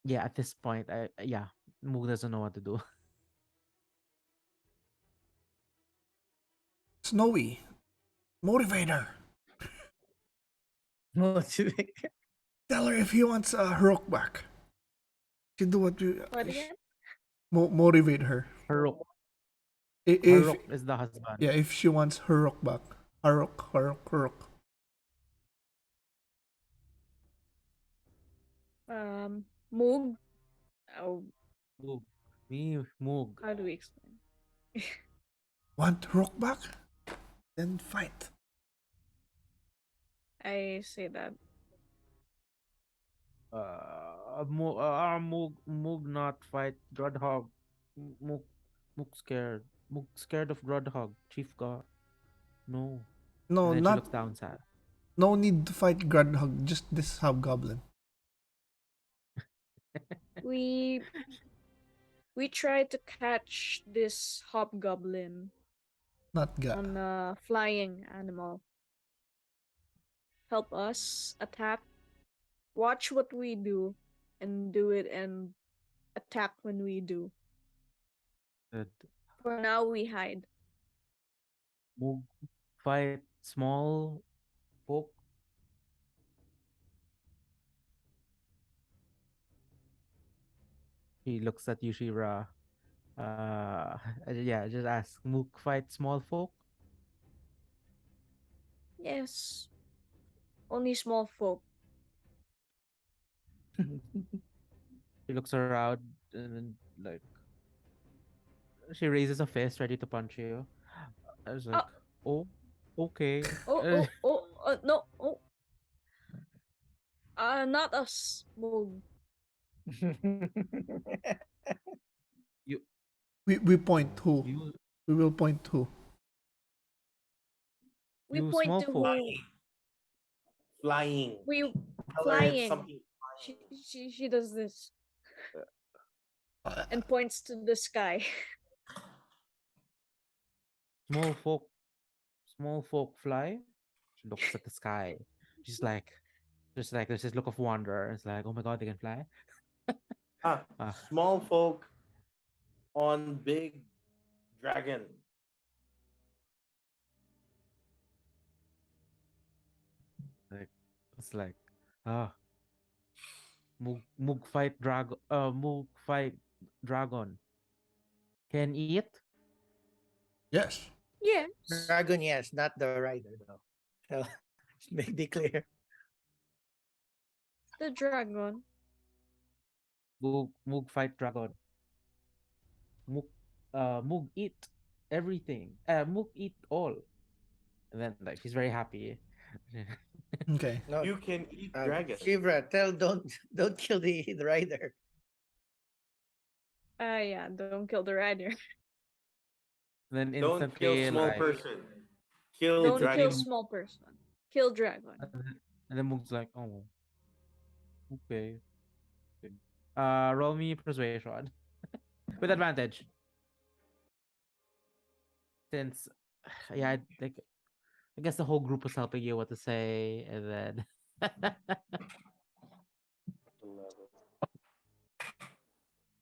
yeah, at this point, yeah, Moog doesn't know what to do. Snowy, motivate her. Motivate. Tell her if he wants a Heroic back. She do what you What again? motivate her. Haruk, If Haruk is the husband. yeah, if she wants Heroic back, Heroic. Moog. Oh, Moog, me Moog. how do we explain? Want Heroic back? Then fight. I say that. Moog not fight Groundhog. Moog, Moog scared. Moog scared of Groundhog. Chief God, no. And No, then she not looks down sad. no need to fight Grudhog. Just this hobgoblin. We we tried to catch this hobgoblin Not ga. on a flying animal. Help us attack. Watch what we do and do it and attack when we do. That For now, we hide. Moog fight small folk. He looks at you, Shevra. Uh, yeah, just ask. Mook fight small folk. Yes, only small folk. She looks around and then like she raises a fist ready to punch you. I was like, Oh, oh, okay. no, oh, not us, Moog. You We point who? you We will point who? We you point small to folk. who Flying. we Tell her it's flying. something She flying. she does this Uh, and points to the sky. Small folk. Small folk fly. She looks at the sky. She's like, just like there's this look of wonder. It's like, oh my god, they can fly. Ah, Ah, small folk on big dragon. like it's like, ah, Moog fight dragon. Moog fight dragon. Can eat. yes. Yes, Dragon, yes, not the rider though. So make be clear. the dragon. Moog fight dragon. Moog Moog eat everything. Moog eat all. And then like she's very happy. Okay. No, You can eat dragon. Shevra, tell don't kill the rider. Yeah, don't kill the rider. Then Don't kill instantly small like person. Kill Don't kill dragon. instantly small person. Kill dragon. and then Moog's like, oh, okay. Okay. Roll me persuasion with advantage. Since yeah, like I guess the whole group was helping you what to say, and then 11.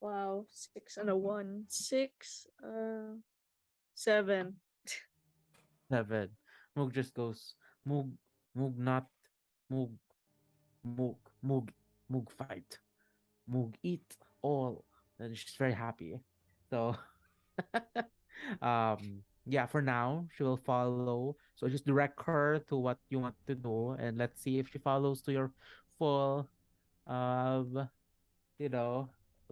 Wow, 6 and a 1. 7. 7. Moog just goes Moog Moog not Moog Moog Moog Moog fight Moog eat all. And she's very happy. So yeah, for now she will follow. So just direct her to what you want to do, and let's see if she follows to your full um you know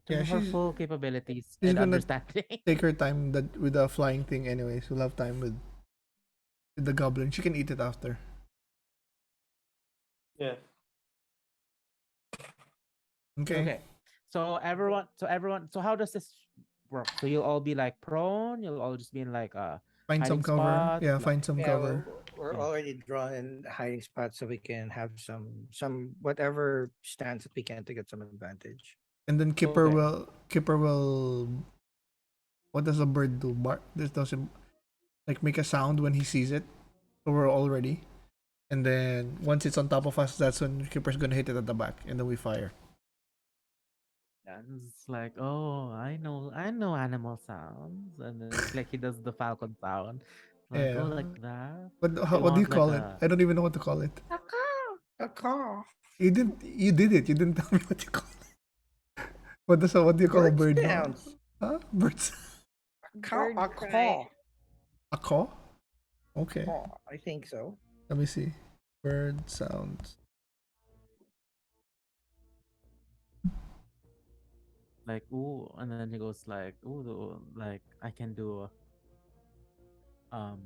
to Yeah, her full capabilities she's and gonna understanding. take her time that with the flying thing anyway. She'll have time with the goblin. She can eat it after. Yeah. Okay. Okay. So how does this work? So you'll all be like prone, you'll all just be in like a Find some hiding cover. spot, Yeah, like find some Yeah, cover. we're yeah. already drawn in hiding spots so we can have some whatever stance that we can to get some advantage. And then Okay. Kipper will what does a bird do? This doesn't like make a sound when he sees it. So we're all ready. And then once it's on top of us, that's when Kipper's gonna hit it at the back, and then we fire. And it's like, oh, I know animal sounds. And then it's like he does the falcon sound. Like, oh, Yeah. like that. What You what do want you like call it? a I don't even know what to call it. A car. You didn't. You did it. You didn't tell me what you call it. What do you call a Bird bird now? sounds. Huh? Birds. Bird A cry. caw. A caw? Okay. Caw. I think so. Let me see. Bird sounds. like ooh, and then he goes like, ooh, like um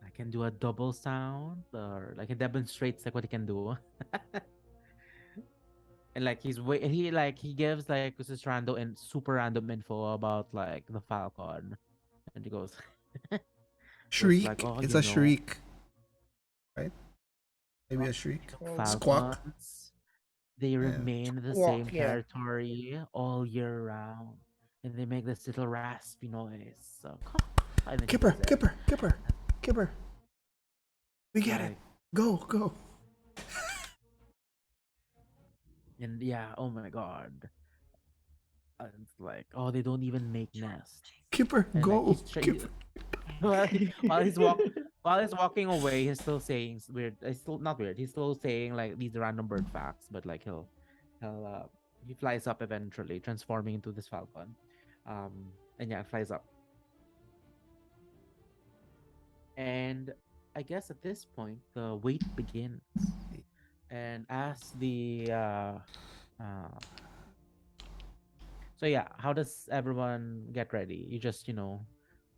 I can do a double sound, or like it demonstrates like what he can do. And like he gives like this random and super random info about like the Falcon, and he goes, goes like, Shriek. oh, It's you a know, shriek, right? Maybe a shriek. Squawk. Falcons, they Yeah. remain in the Squawk, same yeah. territory all year round, and they make this little raspy noise. So, and then he Kipper. does it. Kipper. Kipper. Kipper. We get it. Like, Go. Go. and yeah, oh my god. And it's like, oh, they don't even make nests. Kipper. And like Go. Kipper. while, while he's walking away, he's still saying weird. It's still not weird. He's still saying like these random bird facts, but like he flies up eventually, transforming into this falcon. And yeah, it flies up. And I guess at this point, the wait begins. And as the so yeah, how does everyone get ready? You just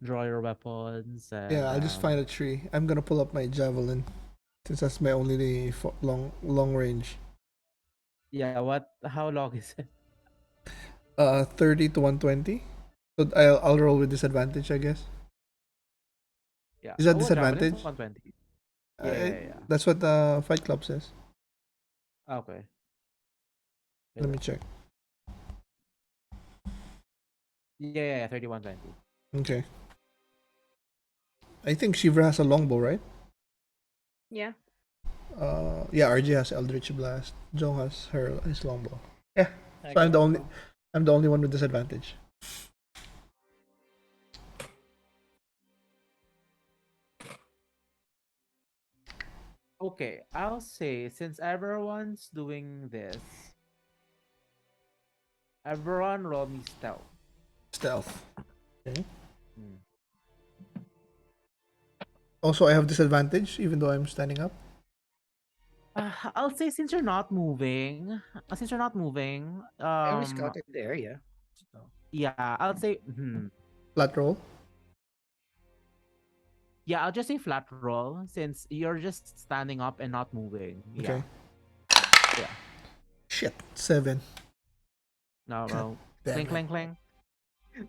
draw your weapons Yeah, and I'll just find a tree. I'm gonna pull up my javelin, since that's my only long range. yeah. How long is it? 30 to 120. So I'll roll with disadvantage, I guess. Yeah. Is that Oh, javelin is disadvantage? 120. Yeah, I, yeah, yeah. that's what the Fight Club says. Okay. Wait Let me lang. check. Yeah, 3120. Okay. I think Shevra has a longbow, right? Yeah. Yeah, RG has Eldritch Blast. Jong has his longbow. Yeah. I So got long. I'm the only one with disadvantage. Okay, I'll say since everyone's doing this, everyone roll me stealth. Stealth. Okay. Hmm. Also, I have disadvantage even though I'm standing up. I'll say since you're not moving, I already scouted the area. So. yeah, I'll say, Flat roll. yeah, I'll just say flat roll since you're just standing up and not moving. Yeah, Okay. yeah. Shit. 7. No, God well, damn cling, it. cling, cling.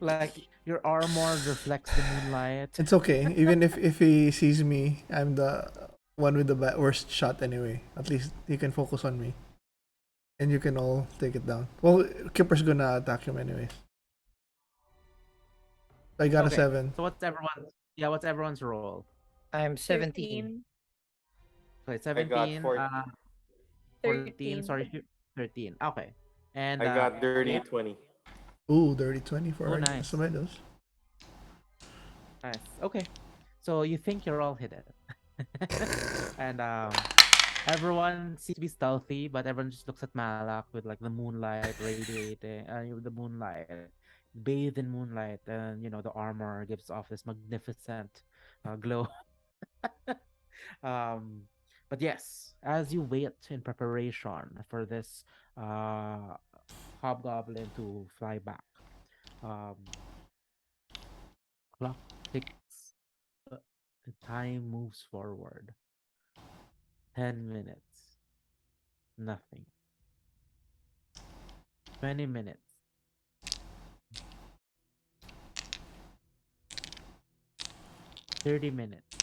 Like your armor reflects the moonlight. It's okay. Even if he sees me, I'm the one with the worst shot anyway. At least he can focus on me. And you can all take it down. Well, Kipper's gonna attack him anyways. I got a Okay, 7. so what's everyone's roll? I'm 17. 13. Okay, I got 17, 14. 14, 13. sorry, 13. Okay. And I got dirty yeah. 20. Ooh, dirty 20 Oh, for nice. Asumedos. Nice. Okay. So you think you're all hidden. And everyone seems to be stealthy, but everyone just looks at Malak with like the moonlight radiating, with the moonlight, bathed in moonlight, and the armor gives off this magnificent glow. um, but yes, as you wait in preparation for this uh hobgoblin to fly back, um, clock ticks. The time moves forward. 10 minutes. Nothing. 20 minutes. 30 minutes.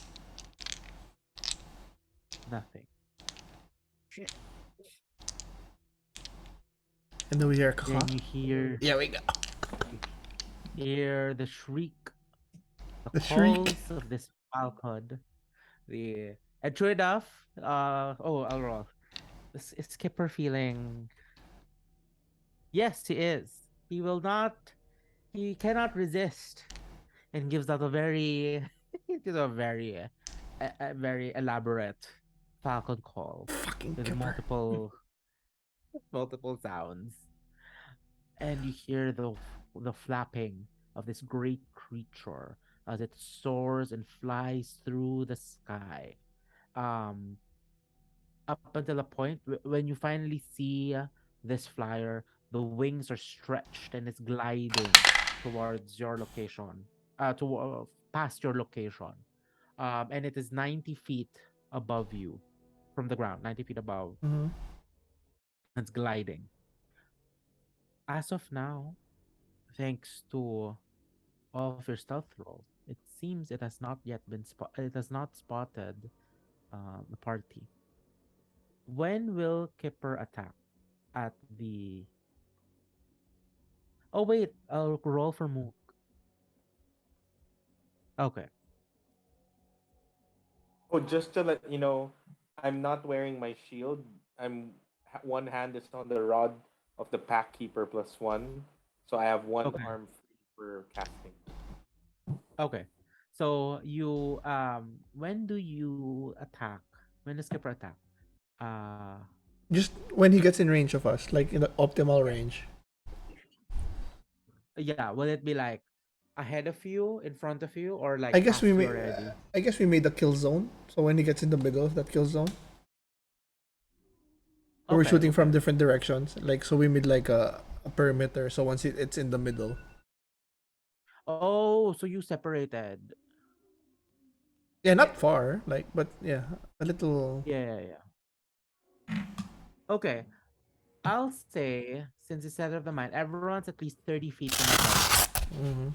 Nothing. Shit. And then we hear Then you hear Yeah, we go. hear the shriek, The the shriek. calls of this falcon. And true enough, I'll roll. Is Skipper feeling? Yes, he is. He will not. He cannot resist, and gives out a very, it is a very elaborate falcon call Fucking with Kipper. multiple sounds, and you hear the flapping of this great creature as it soars and flies through the sky. Um, Up until a point when you finally see this flyer, the wings are stretched and it's gliding towards your location, past your location. And it is 90 feet above you from the ground, 90 feet above. Mm-hmm. It's gliding. As of now, thanks to all of your stealth rolls, it seems it has not spotted the party. When will Kipper attack? At the Oh wait, I'll roll for Mook. Okay. Oh, just to let you know, I'm not wearing my shield. One hand is on the rod of the pack keeper +1, so I have one Okay. arm free for casting. Okay. So you when do you attack? When does Skipper attack? Uh Just when he gets in range of us, like in the optimal range. Yeah, will it be like ahead of you, in front of you, or I like guess we past you made. already? I guess we made a kill zone. So when he gets in the middle of that kill zone, so we're Okay, shooting from okay. different directions. Like so, we made like a perimeter. So once it's in the middle. Oh, so you separated. Yeah, not far. Like, but yeah, a little. Yeah, yeah, yeah. Okay. I'll say, since it's center of the mind, everyone's at least 30 feet from each other. Mhm.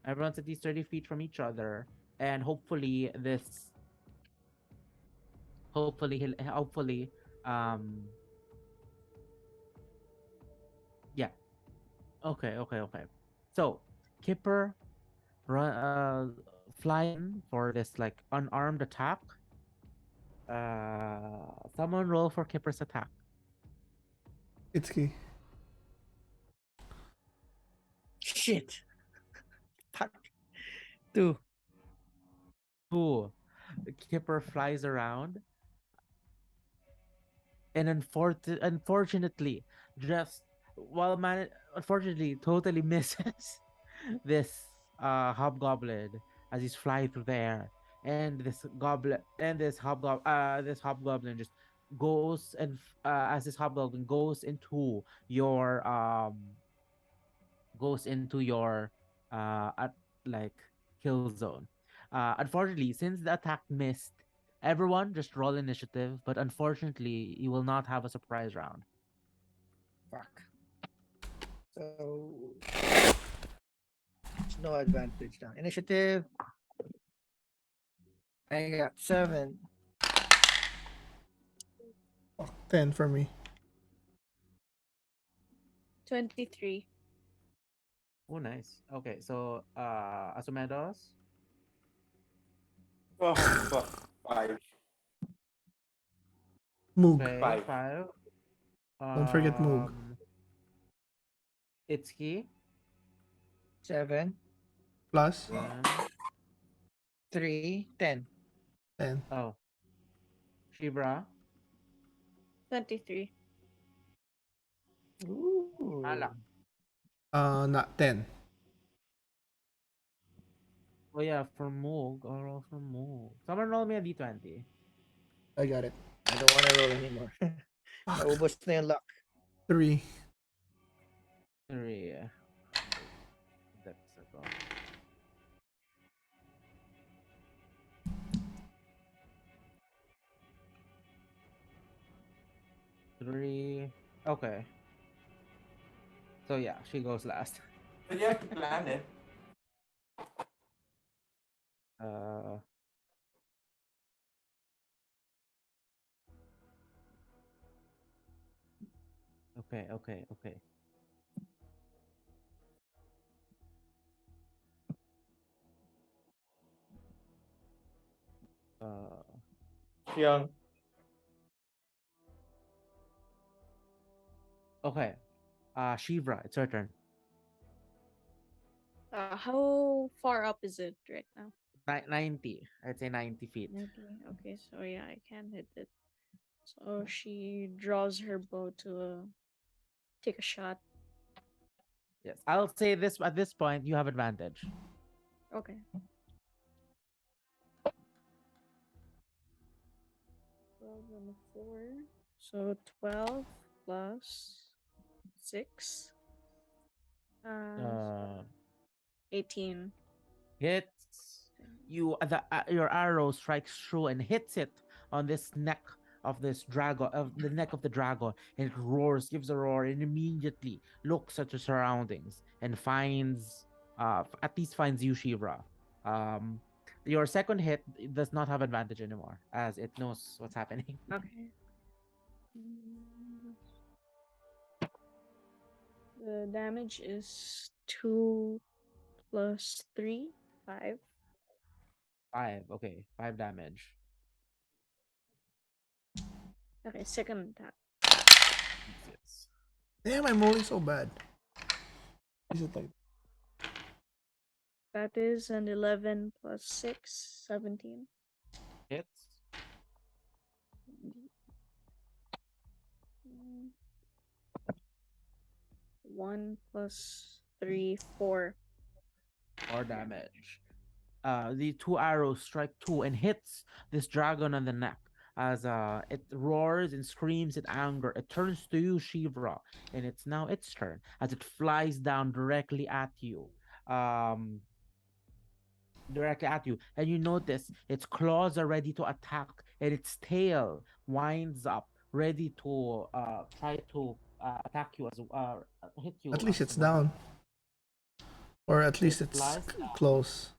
Everyone's at least 30 feet from each other. And hopefully hopefully, um, yeah. Okay, okay, okay. So, Kipper fly in for this like unarmed attack. Someone roll for Kipper's attack. Itsuki. Shit. Fuck. Two. Ooh, Kipper flies around, and unfortunately, just unfortunately, totally misses this hobgoblin as he's flying through the air, and this hobgoblin just goes as this hobgoblin goes into your like kill zone. Unfortunately, since the attack missed, everyone just roll initiative. But unfortunately, you will not have a surprise round. Fuck. So there's no advantage now. Initiative. I got 7. 10 for me. 23. Oh, nice. Okay, so Asumedos, Oh, fuck. Five. Moog. okay, Five. 5. Don't forget Moog. Itsuki, 7. Plus 3. 10. 10. oh, Shevra, 23. Ooh. Malak. Not 10. Oh yeah, for Moog, or roll for Moog. Someone roll me a d20. I got it. I don't want to roll anymore. Fuck. Naubos na yung luck. 3. 3. That's ago. Three. Okay. So yeah, she goes last. But you have to plan it. Uh. Okay. Okay. Okay. Uh. Young. Okay. Shevra, it's your turn. How far up is it right now? 90. I'd say 90 feet. 90. Okay, so yeah, I can hit it. So she draws her bow to take a shot. Yes. I'll say this at this point. You have advantage. Okay. 12 and a 4. So 12 plus 6. So Uh. 18. Hits. Your arrow strikes through and hits it on this neck of this dragon, of the neck of the dragon, and it roars, gives a roar, and immediately looks at the surroundings and finds at least finds you, Shivra. um your second hit does not have advantage anymore as it knows what's happening. Okay. Mm, The damage is 2 plus 3, 5. 5. Okay, 5 damage. Okay, second attack. Yes. Damn, I'm rolling so bad. Is it like That is an 11 plus 6, 17. Hits. Mm, 1 plus 3, 4. Or damage. The two arrows strike two and hits this dragon on the neck as it roars and screams in anger. It turns to you, Shevra, and it's now its turn as it flies down Um, directly at you, and you notice its claws are ready to attack, and its tail winds up, ready to try to attack you as hit you At least as it's well. down. Or at So least it it's flies down. close.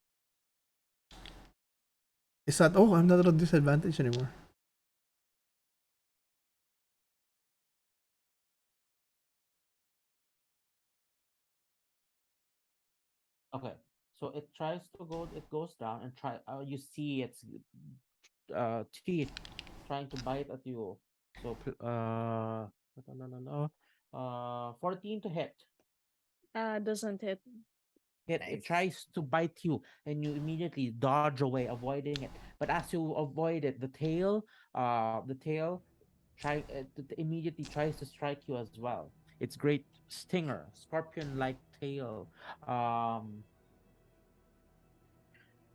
Is that... Oh, I'm not at a disadvantage anymore. Okay, so it tries to go. It goes down and try. You see its teeth trying to bite at you. So 14 to hit. Doesn't hit. It Nice. tries to bite you, and you immediately dodge away, avoiding it. But as you avoid it, the tail, immediately tries to strike you as well. It's great stinger, scorpion-like tail. Um,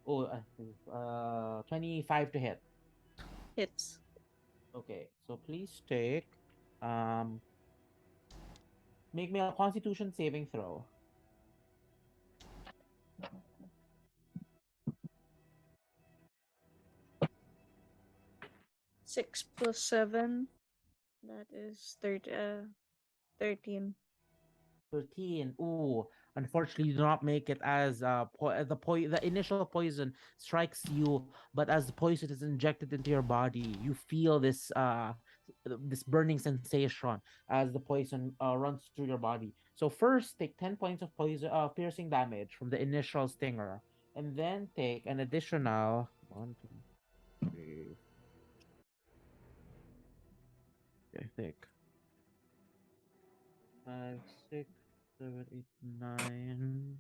25 to hit. Hits. Okay, so please take, um, make me a Constitution saving throw. 6 plus 7. That is 13. 13. Ooh, unfortunately, you do not make it as the initial poison strikes you, but as the poison is injected into your body, you feel this burning sensation as the poison runs through your body. So first, take 10 points of poison piercing damage from the initial stinger, and then take an additional 1, 2, 3. I think 5, 6, 7, 8, 9.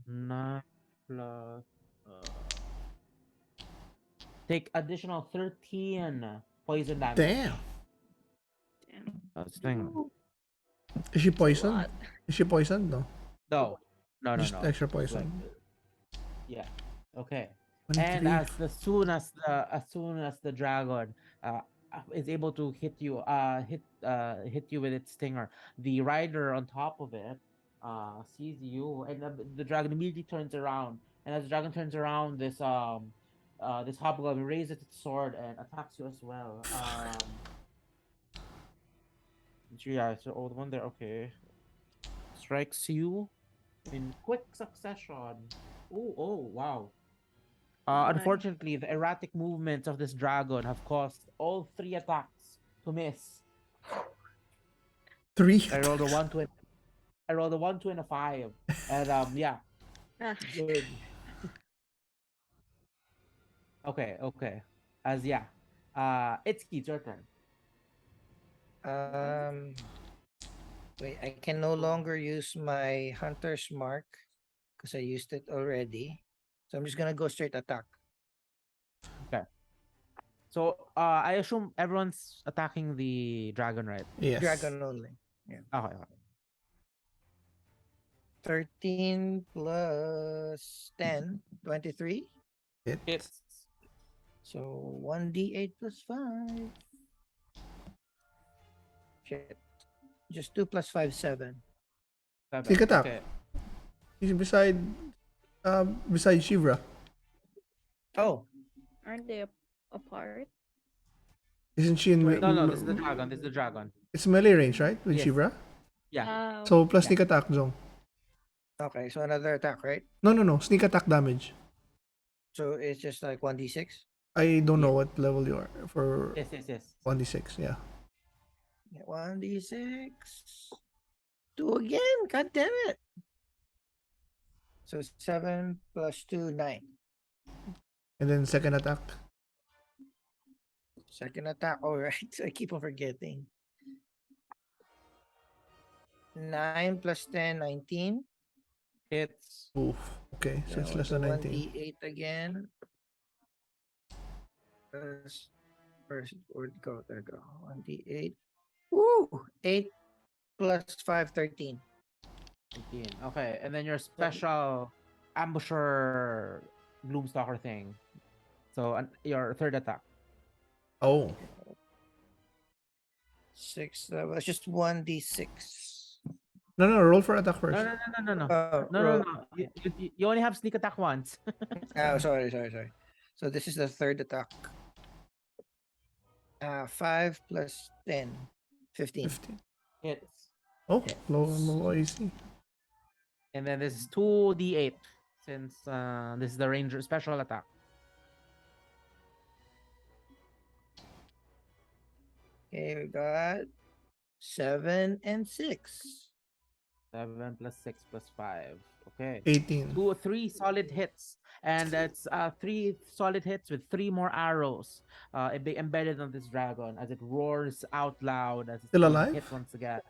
9 plus take additional 13 poison damage. Damn. Damn. That's thing. Is she That's a poisoned? lot. Is she poisoned? No. No, Just no. extra It's like, poison. yeah. Okay. 23. And as soon as the dragon is able to hit you with its stinger, the rider on top of it sees you, and the dragon immediately turns around. And as the dragon turns around, this hobgoblin raises its sword and attacks you as well. Yeah, so the one there, okay, strikes you in quick succession. Oh, wow. Oh my. Unfortunately, the erratic movements of this dragon have caused all three attacks to miss. 3. I rolled a one, two, and I rolled a 1, 2, and a 5, and yeah, Ah, good. Okay. As yeah, Ittzki, it's your turn. Um, Wait, I can no longer use my hunter's mark because I used it already. So I'm just gonna go straight attack. Okay. So I assume everyone's attacking the dragon, right? Yes. Dragon only. Okay. 13 plus 10, 23. It's So 1d8 plus 5. Shit. Just 2 plus 5, 7. 7. Sneak attack. Okay. He's beside Sheevra. Oh, aren't they apart? Isn't she in... Wait. No, this is the dragon. This is the dragon. It's melee range, right? With Yes. Sheevra? Yeah. So plus Yeah. sneak attack, Zong. okay. So another attack, right? No. Sneak attack damage. So it's just like 1d6. I don't know what level you are for Yes. 1d6, yeah. 1d6. 2 again. God damn it. So 7 plus 2, 9. And then second attack. Second attack. All right. So I keep on forgetting. 9 plus 10, 19. It's Oof. Okay, so it's less than 19. 1d8 again. Plus Where's it? Where'd it go? There it go. 1d8. Woo! 8 plus 5, 13. 18. Okay, and then your special ambusher gloomstalker thing. So your third attack. Oh, 6, it's just 1d6. no, roll for attack first. No. Oh, No. roll. You only have sneak attack once. Oh, sorry. So this is the third attack. 5 plus 10, 15. 15. Hits. Oh, Yeah. low AC. And then this is 2d8 since this is the ranger special attack. Okay, we got 7 and 6. 7 plus 6 plus 5. Okay. 18. 2 or 3 solid hits. And that's 3 solid hits with 3 more arrows embedded on this dragon as it roars out loud as it's Still being alive? hit once again.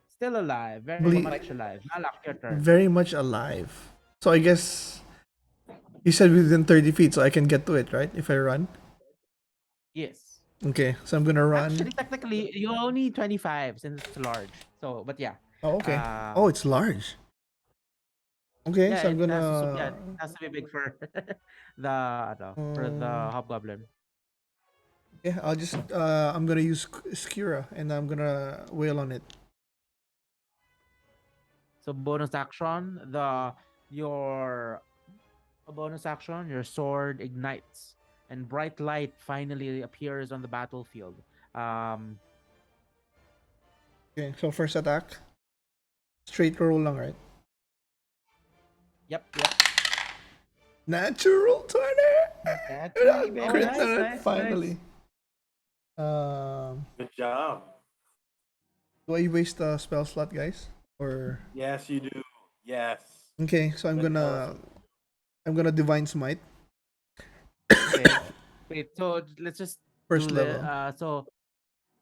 Still alive. Very Ble- much alive. Malak, your turn. Very much alive. So I guess you said within 30 feet, so I can get to it, right? If I run. Yes. Okay, so I'm gonna run. Actually, technically, you only 25 since it's large. So, but yeah. Oh, okay. Uh, Oh, it's large. Okay, Yeah, so I'm it has to, gonna. it has to be big for the hobgoblin. Yeah, I'll just. I'm gonna use Skira and I'm gonna wail on it. So your bonus action, your sword ignites, and bright light finally appears on the battlefield. Um, Okay, so first attack. Straight roll lang, right? yep. Natural 20! Naturally, baby. Crit nice, na rin, nice, finally. Good job. Do I waste the spell slot, guys? Or Yes, you do. Yes. okay, so I'm gonna divine smite Okay. Wait. So let's just first do the level.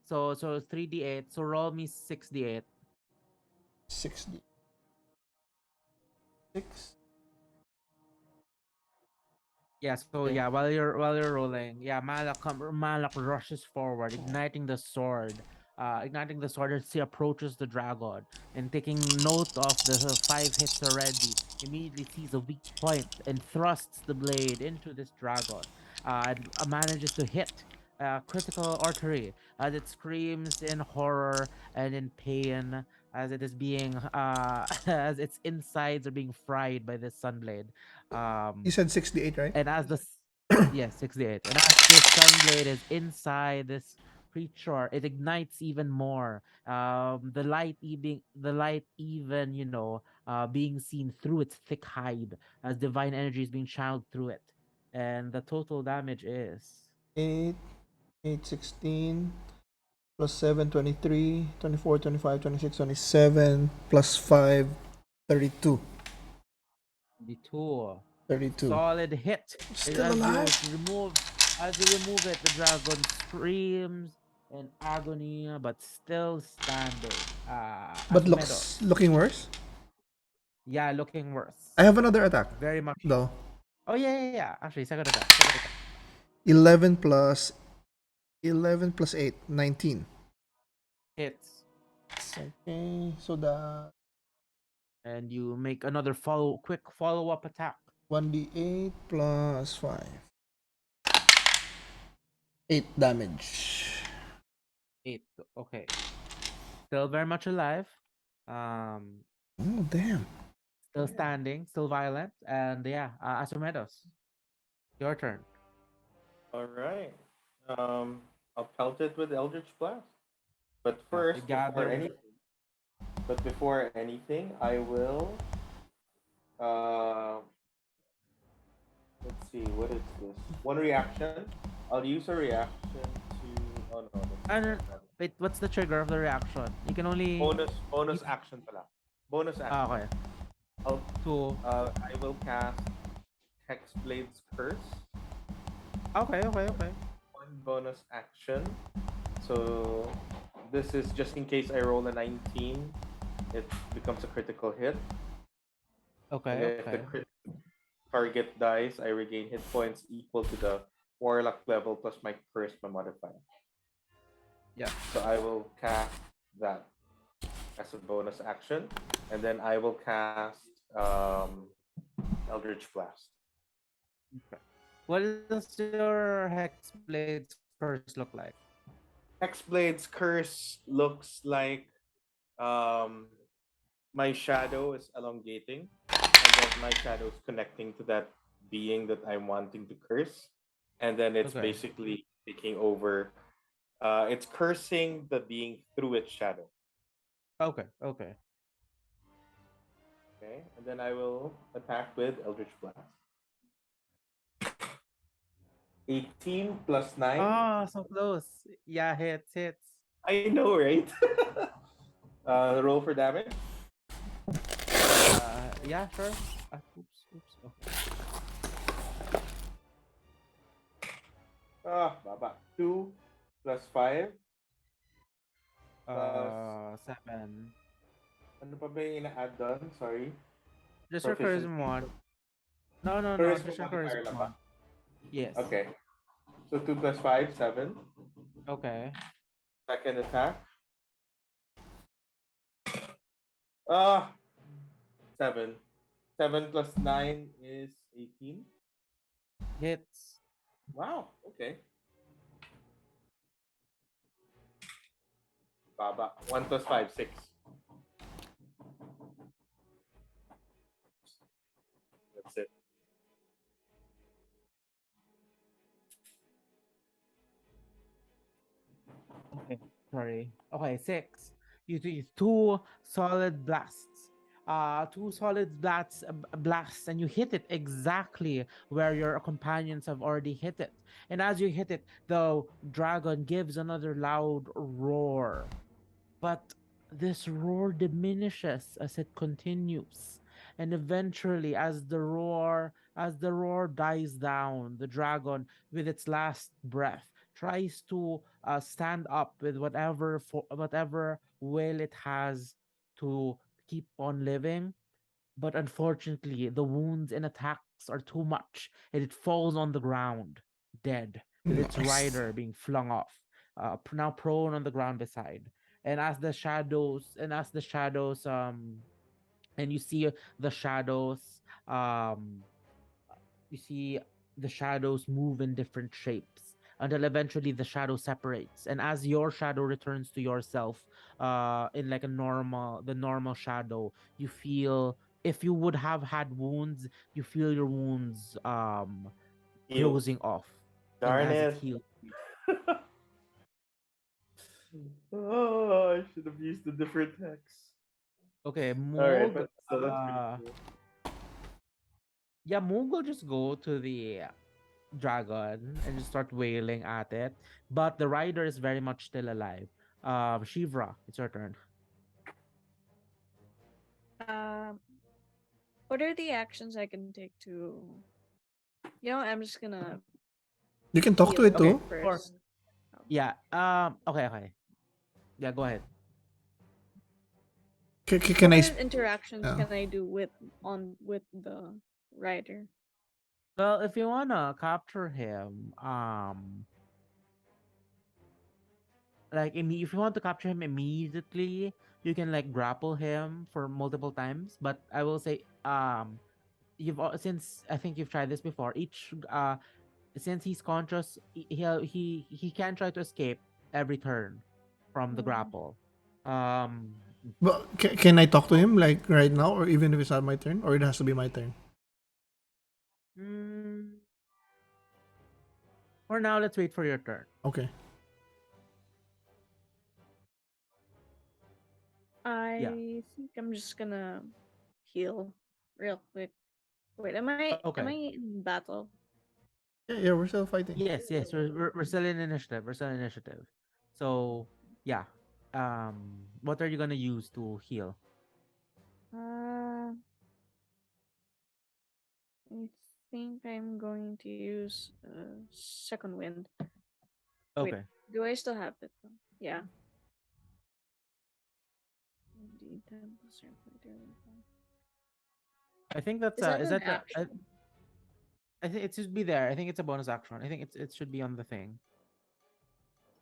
so 3d8. So roll me 6d8. 60. 6. Yeah, so Okay. yeah, while you're rolling, yeah, Malak rushes forward, igniting the sword. Igniting the sword as he approaches the dragon and taking note of the 5 hits already, immediately sees a weak point and thrusts the blade into this dragon. And manages to hit critical artery as it screams in horror and in pain as it is being as its insides are being fried by this sunblade. You said 68, right? And as the yes, 68. And as this sunblade is inside this creature, it ignites even more. The light even, being seen through its thick hide as divine energy is being channeled through it. And the total damage is 8, 8, 16, plus 7, 23, 24, 25, 26, 27, plus 5, 32. the 2. 32. Solid hit. Still As alive? as you remove it, the dragon screams in agony, but still standing. But Asumedos. looking worse. Yeah, looking worse. I have another attack, Very much. though. Oh yeah. Actually, second attack. 11 plus 8, 19. Hits. Okay, so the And you make another quick follow-up attack. 1d8 plus 5. 8 damage. 8. Okay. Still very much alive. Um, Oh, damn. Still standing, still violent. And yeah, Asumedos. Your turn. All right. I'll pelt it with Eldritch Blast. But Yeah, first, it gathers. before anything, I will. Uh, let's see. What is this? One reaction. I'll use a reaction to. Oh no. No. Wait, what's the trigger of the reaction? You can only. Bonus action pala. Bonus action. Okay. I'll, Two. I will cast Hexblade's Curse. Okay. One bonus action. So this is just in case I roll a 19, it becomes a critical hit. And Okay. if the target dies, I regain hit points equal to the Warlock level plus my charisma modifier. Yeah. So I will cast that as a bonus action, and then I will cast Eldritch Blast. Okay. What does your Hexblade's curse look like? Hexblade's curse looks like um, my shadow is elongating, and then my shadow is connecting to that being that I'm wanting to curse, and then it's Okay. basically taking over. It's cursing the being through its shadow. Okay. Okay. Okay, and then I will attack with Eldritch Blast. 18 plus 9. Oh, so close. Yeah, hits. I know, right? Roll for damage. Yeah, sure. Oops. Okay. Baba. 2 plus 5 plus... 7. Ano pa ba yung ina-add doon? Sorry. Just your Proficiency. charisma one. No. Charisma Just your modifier charisma lang ba? one. Yes. Okay. So 2 plus 5, 7. Okay. Second attack. Ah, 7. 7 plus 9 is 18. Hits. Wow, okay. Baba. 1 plus 5, 6. That's it. Okay. Sorry. Okay, 6. You do 2 solid blasts. Two solid blasts, and you hit it exactly where your companions have already hit it. And as you hit it, the dragon gives another loud roar. But this roar diminishes as it continues. And eventually, as the roar dies down, the dragon, with its last breath, tries to stand up with whatever will it has to keep on living. But unfortunately, the wounds and attacks are too much, and it falls on the ground, dead, with its Nice. rider being flung off, now prone on the ground beside. And you see the shadows, um, you see the shadows move in different shapes until eventually the shadow separates. And as your shadow returns to yourself, in like the normal shadow, you feel, if you would have had wounds, you feel your wounds Heal. closing off, and Darn as it it. heals. Oh, I should have used a different hex. Okay, All right, Moog. but so that's pretty cool. Yeah, Moog will just go to the dragon and just start wailing at it. But the rider is very much still alive. Shivra, it's your turn. Um, what are the actions I can take to? I'm just gonna You can talk to heal it Okay. too. Or first. yeah. Okay. Yeah, go ahead. Can What I? interactions Yeah. can I do with the rider? Well, if you wanna capture him, if you want to capture him immediately, you can like grapple him for multiple times. But I will say, since I think you've tried this before, since he's conscious, he can try to escape every turn from the Mm. grapple. Um, But can I talk to him like right now, or even if it's not my turn, or it has to be my turn? mm, for now, let's wait for your turn. Okay. Yeah. I think I'm just gonna heal real quick. Wait, am I Okay. in battle? Yeah, we're still fighting. Yes. We're still in initiative. We're still in initiative. So yeah. What are you gonna use to heal? Uh, I think I'm going to use second wind. Wait, Okay. do I still have it? Yeah. D10 plus 0.05. I think that's Is that is an that the action? I think it should be there. I think it's a bonus action. I think it should be on the thing.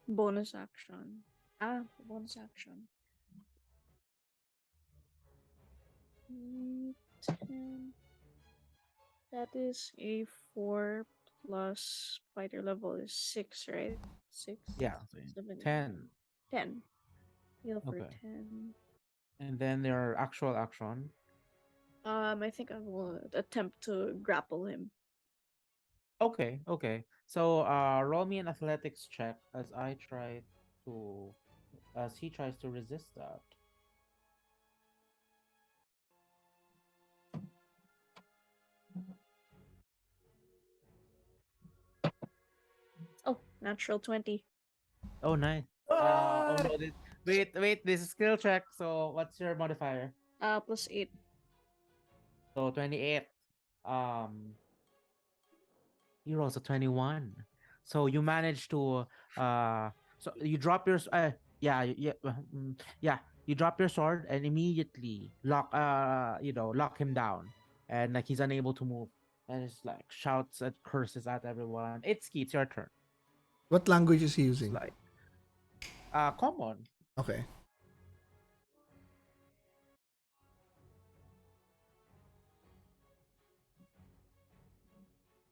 Bonus action. Bonus action. 10. That is a 4 plus fighter level is 6, right? 6, Yeah, so 7, 10. 10. Heal for Okay. 10. And then their actual action. I think I will attempt to grapple him. Okay, okay. So roll me an athletics check to as he tries to resist that. Oh, natural 20. Oh, nice. Oh Ah! no, wait, this is skill check. So what's your modifier? Plus 8. So 28. Um, he rolls a 21. So you manage to so you drop your yeah, you drop your sword and immediately lock him down, and like he's unable to move, and it's like shouts and curses at everyone. It's your turn. What language is he It's using? like common. Okay.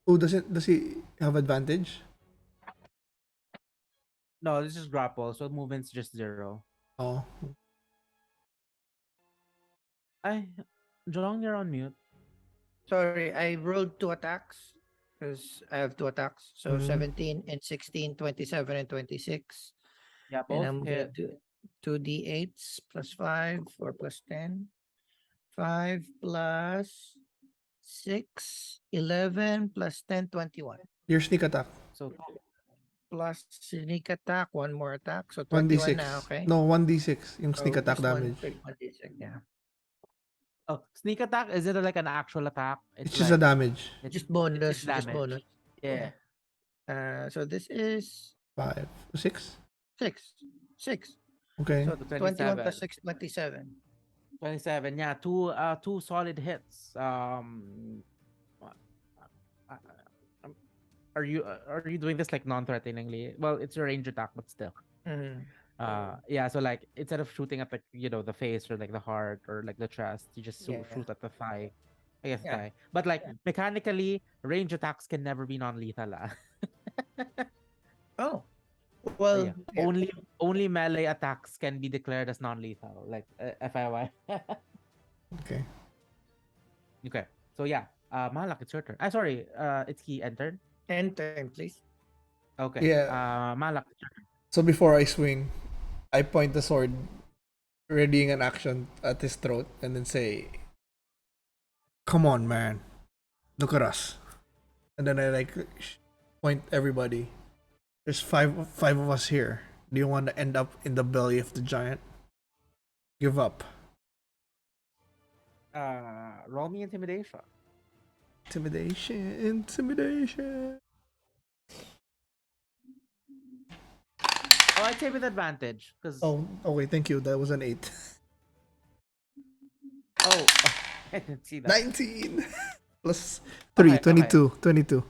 Oh, does he have advantage? No, this is grapple, so movement's just 0. Oh, I Jong, you're on mute. Sorry, I rolled 2 attacks because I have 2 attacks. So mm, 17 and 16, 27 and 26. Yeah, And both I'm gonna hit. do 2d8s plus 5 or plus 10. 5 plus 6, 11 plus 10, 21. your sneak attack. So Plus sneak attack, one more attack. So 21 now, 1d6. okay? No, 1d6 yung sneak So attack this one, damage. 1d6, yeah. oh, sneak attack, is it like an actual attack? It's It's just a like damage. it's Just bonus, it's just damage. bonus. Yeah. So this is 5, 6. 6. 6. Okay. So So 21 27. plus 6, 27. 27. Yeah, two solid hits. Uh, uh, um, are you doing this like non-threateningly? Well, it's a range attack, but still. Mhm. Yeah, so like instead of shooting at the face or like the heart or like the chest, you just Yeah. shoot at the thigh. I guess Yeah. thigh. But like mechanically, range attacks can never be non-lethal. Oh. So Well, yeah, yeah. only melee attacks can be declared as non-lethal. Like FIY. Okay. Okay. So yeah, Malak, it's your turn. Sorry, it's key enter. End turn, please. Okay. Yeah. Malak, it's your turn. So before I swing, I point the sword, readying an action at his throat, and then say, "Come on, man, look at us." And then I like point everybody. There's five of us here. Do you want to end up in the belly of the giant? Give up. Roll me intimidation. Intimidation. Oh, I'd say with advantage because Oh, okay. Thank you. That was an 8. oh, I didn't see that. 19 plus 3, Okay, okay. 22. 22.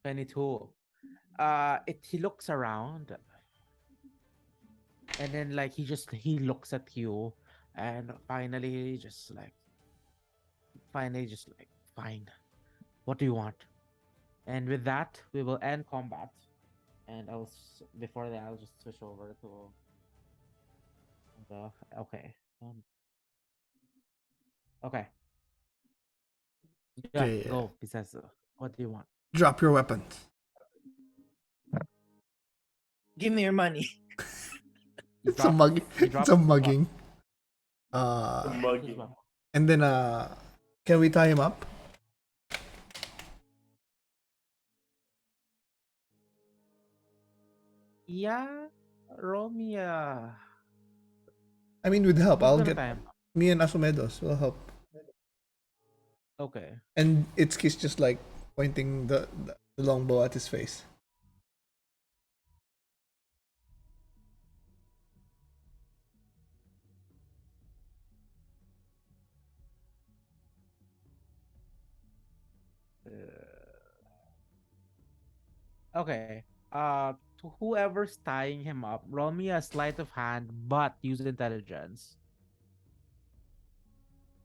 22. He looks around, and then like he looks at you, and finally just like fine. What do you want? And with that, we will end combat. And before that, I'll just switch over to the okay. Okay. Yeah, Okay. go. He says, "What do you want?" Drop your weapons. Give me your money. He It's a drops. mug. He It's drops a his mugging. The his mugging. weapon. And then can we tie him up? Yeah, roll me I mean, with help, who's I'll gonna get time? me and Asumedos will help. Okay. And Itszki's just like pointing the longbow at his face. Okay. To whoever's tying him up, roll me a sleight of hand, but use intelligence.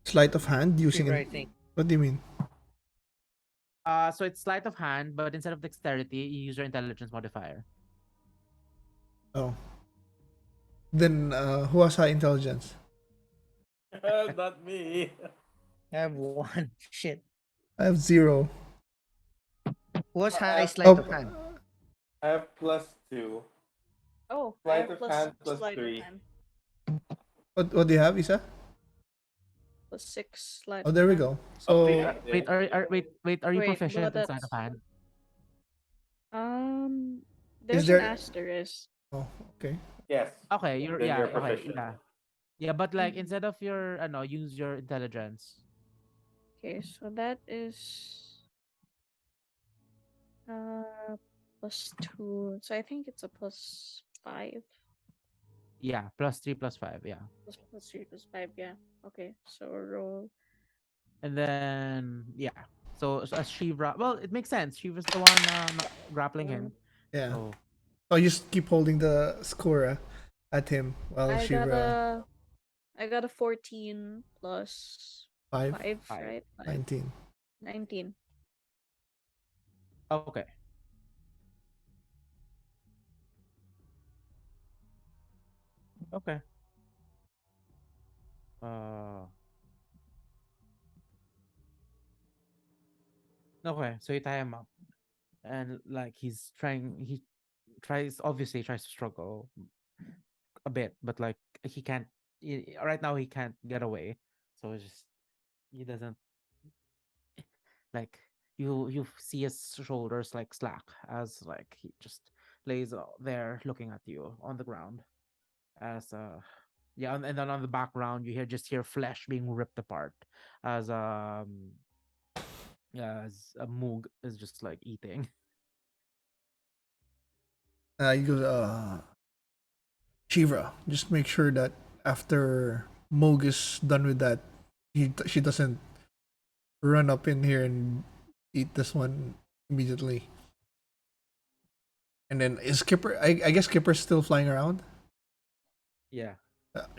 Sleight of hand using Sheevra, an. I think. What do you mean? So it's sleight of hand, but instead of dexterity, you use your intelligence modifier. Oh. Then who has high intelligence? Not me. I have one. Shit. I have 0. What's I high have, sleight of Oh, hand? I have +2. Oh, I Sleight have of plus hand sleight of +3. hand. what do you have, Isa? +6 sleight Oh, of there we hand. go. Okay, So Wait, are you Wait, but proficient in sleight of that's hand? um. is There's an there? asterisk. Oh, okay. yes. Okay, Then you're okay, proficient. yeah. Yeah, but like Mhm. instead of your no, use your intelligence. Okay, so that is uh +2. So I think it's a +5. Yeah, +3, +5, yeah. +3 +5. Yeah. Okay. So roll. And then yeah. So as Shivra, well, it makes sense. Shivra's the one grappling him. Yeah. So Oh, you just keep holding the score at him while I got Shivra a I got a 14 plus 5, 5, 5. right? 5. 19. 19. Okay. Okay. Uh okay, so you tie him up. And like he obviously tries to struggle a bit, but like he can't right now he can't get away. So it's just he doesn't like you see his shoulders like slack as like he just lays there looking at you on the ground as yeah, and then on the background you hear flesh being ripped apart as yeah, as a moog is just like eating. You go, Shivra, just make sure that after Moog is done with that, she doesn't run up in here and eat this one immediately. And then is Skipper? I guess Skipper's still flying around. Yeah.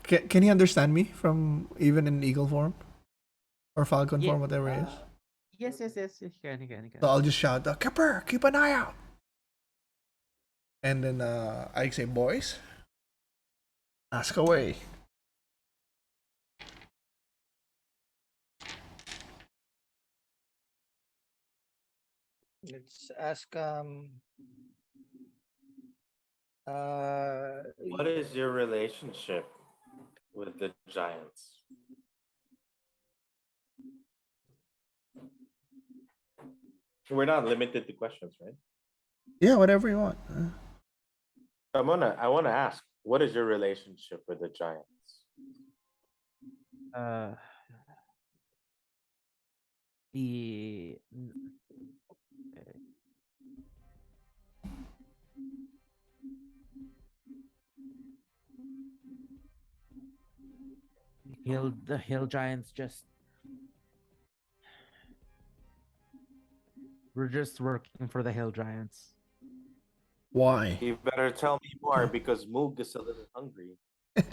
Can he understand me from even in eagle form or falcon Yeah. form, whatever it is? Yes, he So can. I'll just shout, Kipper, keep an eye out. And then I say, boys, ask away. Let's ask uh What is your relationship with the giants? We're not limited to questions, right? Yeah, whatever you want. I wanna ask, what is your relationship with the giants? Uh the uh, the hill giants just we're just working for the hill giants. Why? You better tell me more because Moog is a little hungry.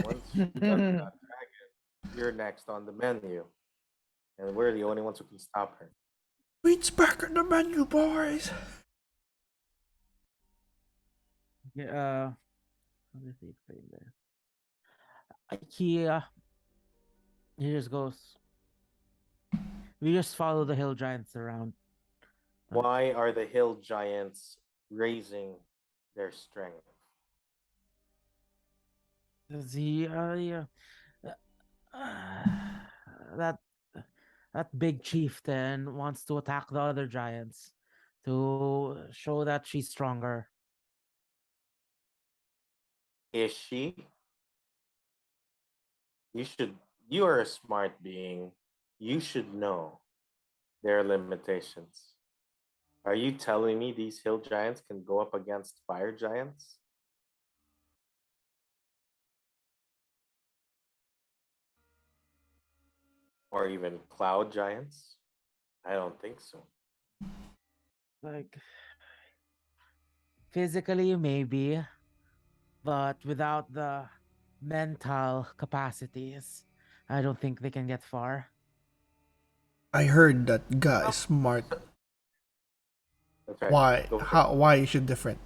Once she does that dragon, you're next on the menu. And we're the only ones who can stop her. Meat's back on the menu, boys. Yeah, how does he explain this? He just goes, we just follow the hill giants around. Why are the hill giants raising their strength? Yeah, uh, that that big chieftain wants to attack the other giants to show that she's stronger. Is she? You should. You are a smart being. You should know their limitations. Are you telling me these hill giants can go up against fire giants? Or even cloud giants? I don't think so. Like Physically, maybe, but without the mental capacities, I don't think they can get far. I heard that guy Oh, is smart. that's right. Why? Go for it. How? Why is it different?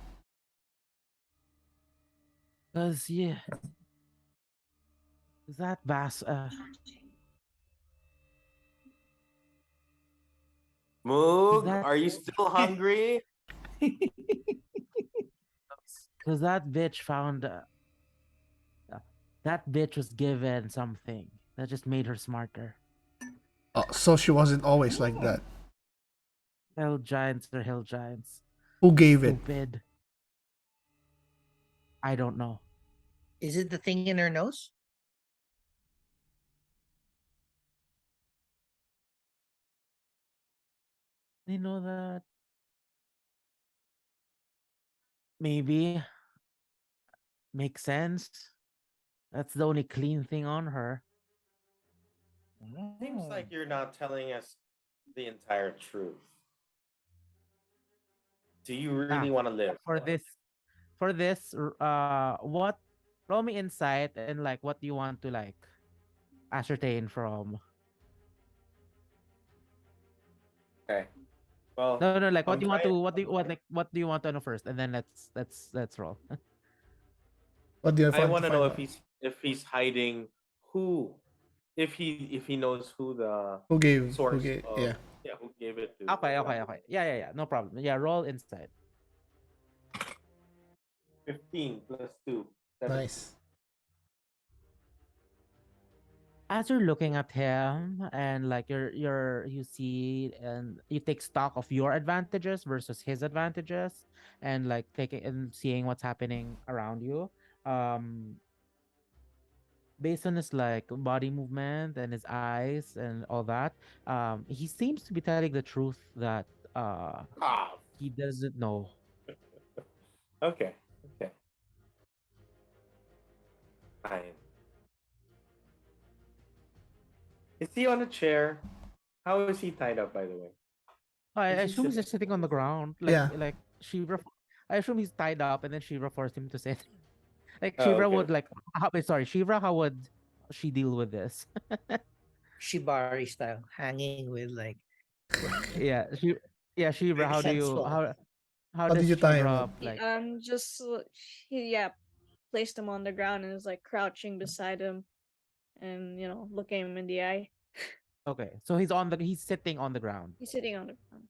Cause yeah, that bass. Moog, That are you still hungry? Cause that bitch found. Uh, that bitch was given something that just made her smarter. Oh, so she wasn't always like that. Hill giants are hill giants. Who gave it? Stupid. I don't know. Is it the thing in her nose? They know that maybe makes sense. That's the only clean thing on her. Seems like Oh. you're not telling us the entire truth. Do you really Ah, want to live? what roll me insight and like what do you want to like ascertain from Okay. Well, no like what I'm do you want to trying. what do you want to know first and then let's roll. What do you I want to want to know find out? if he's hiding who, if he knows who the Who gave? Who source gave? of, Yeah. yeah, who gave it to, for Okay, example. yeah, no problem, yeah, roll insight. 15 plus 2, 17. Nice. As you're looking at him and like you see and you take stock of your advantages versus his advantages and like taking and seeing what's happening around you, um based on his like body movement and his eyes and all that, he seems to be telling the truth that Ah, he doesn't know. okay, okay, fine. Is he on a chair? How is he tied up, by the way? I Is he assume he's sitting? just sitting on the ground, Yeah. like Shevra. I assume he's tied up, and then Shevra forced him to sit. Like Oh, Shevra okay, would okay. like, sorry, Shevra, how would she deal with this? Shibari style, hanging with like Yeah, yeah, Shevra, very how do you sensual. how How did does you tie him Shevra up? like? Just he, yeah, placed him on the ground and is like crouching beside him and looking him in the eye. Okay, so he's sitting on the ground. He's sitting on the ground.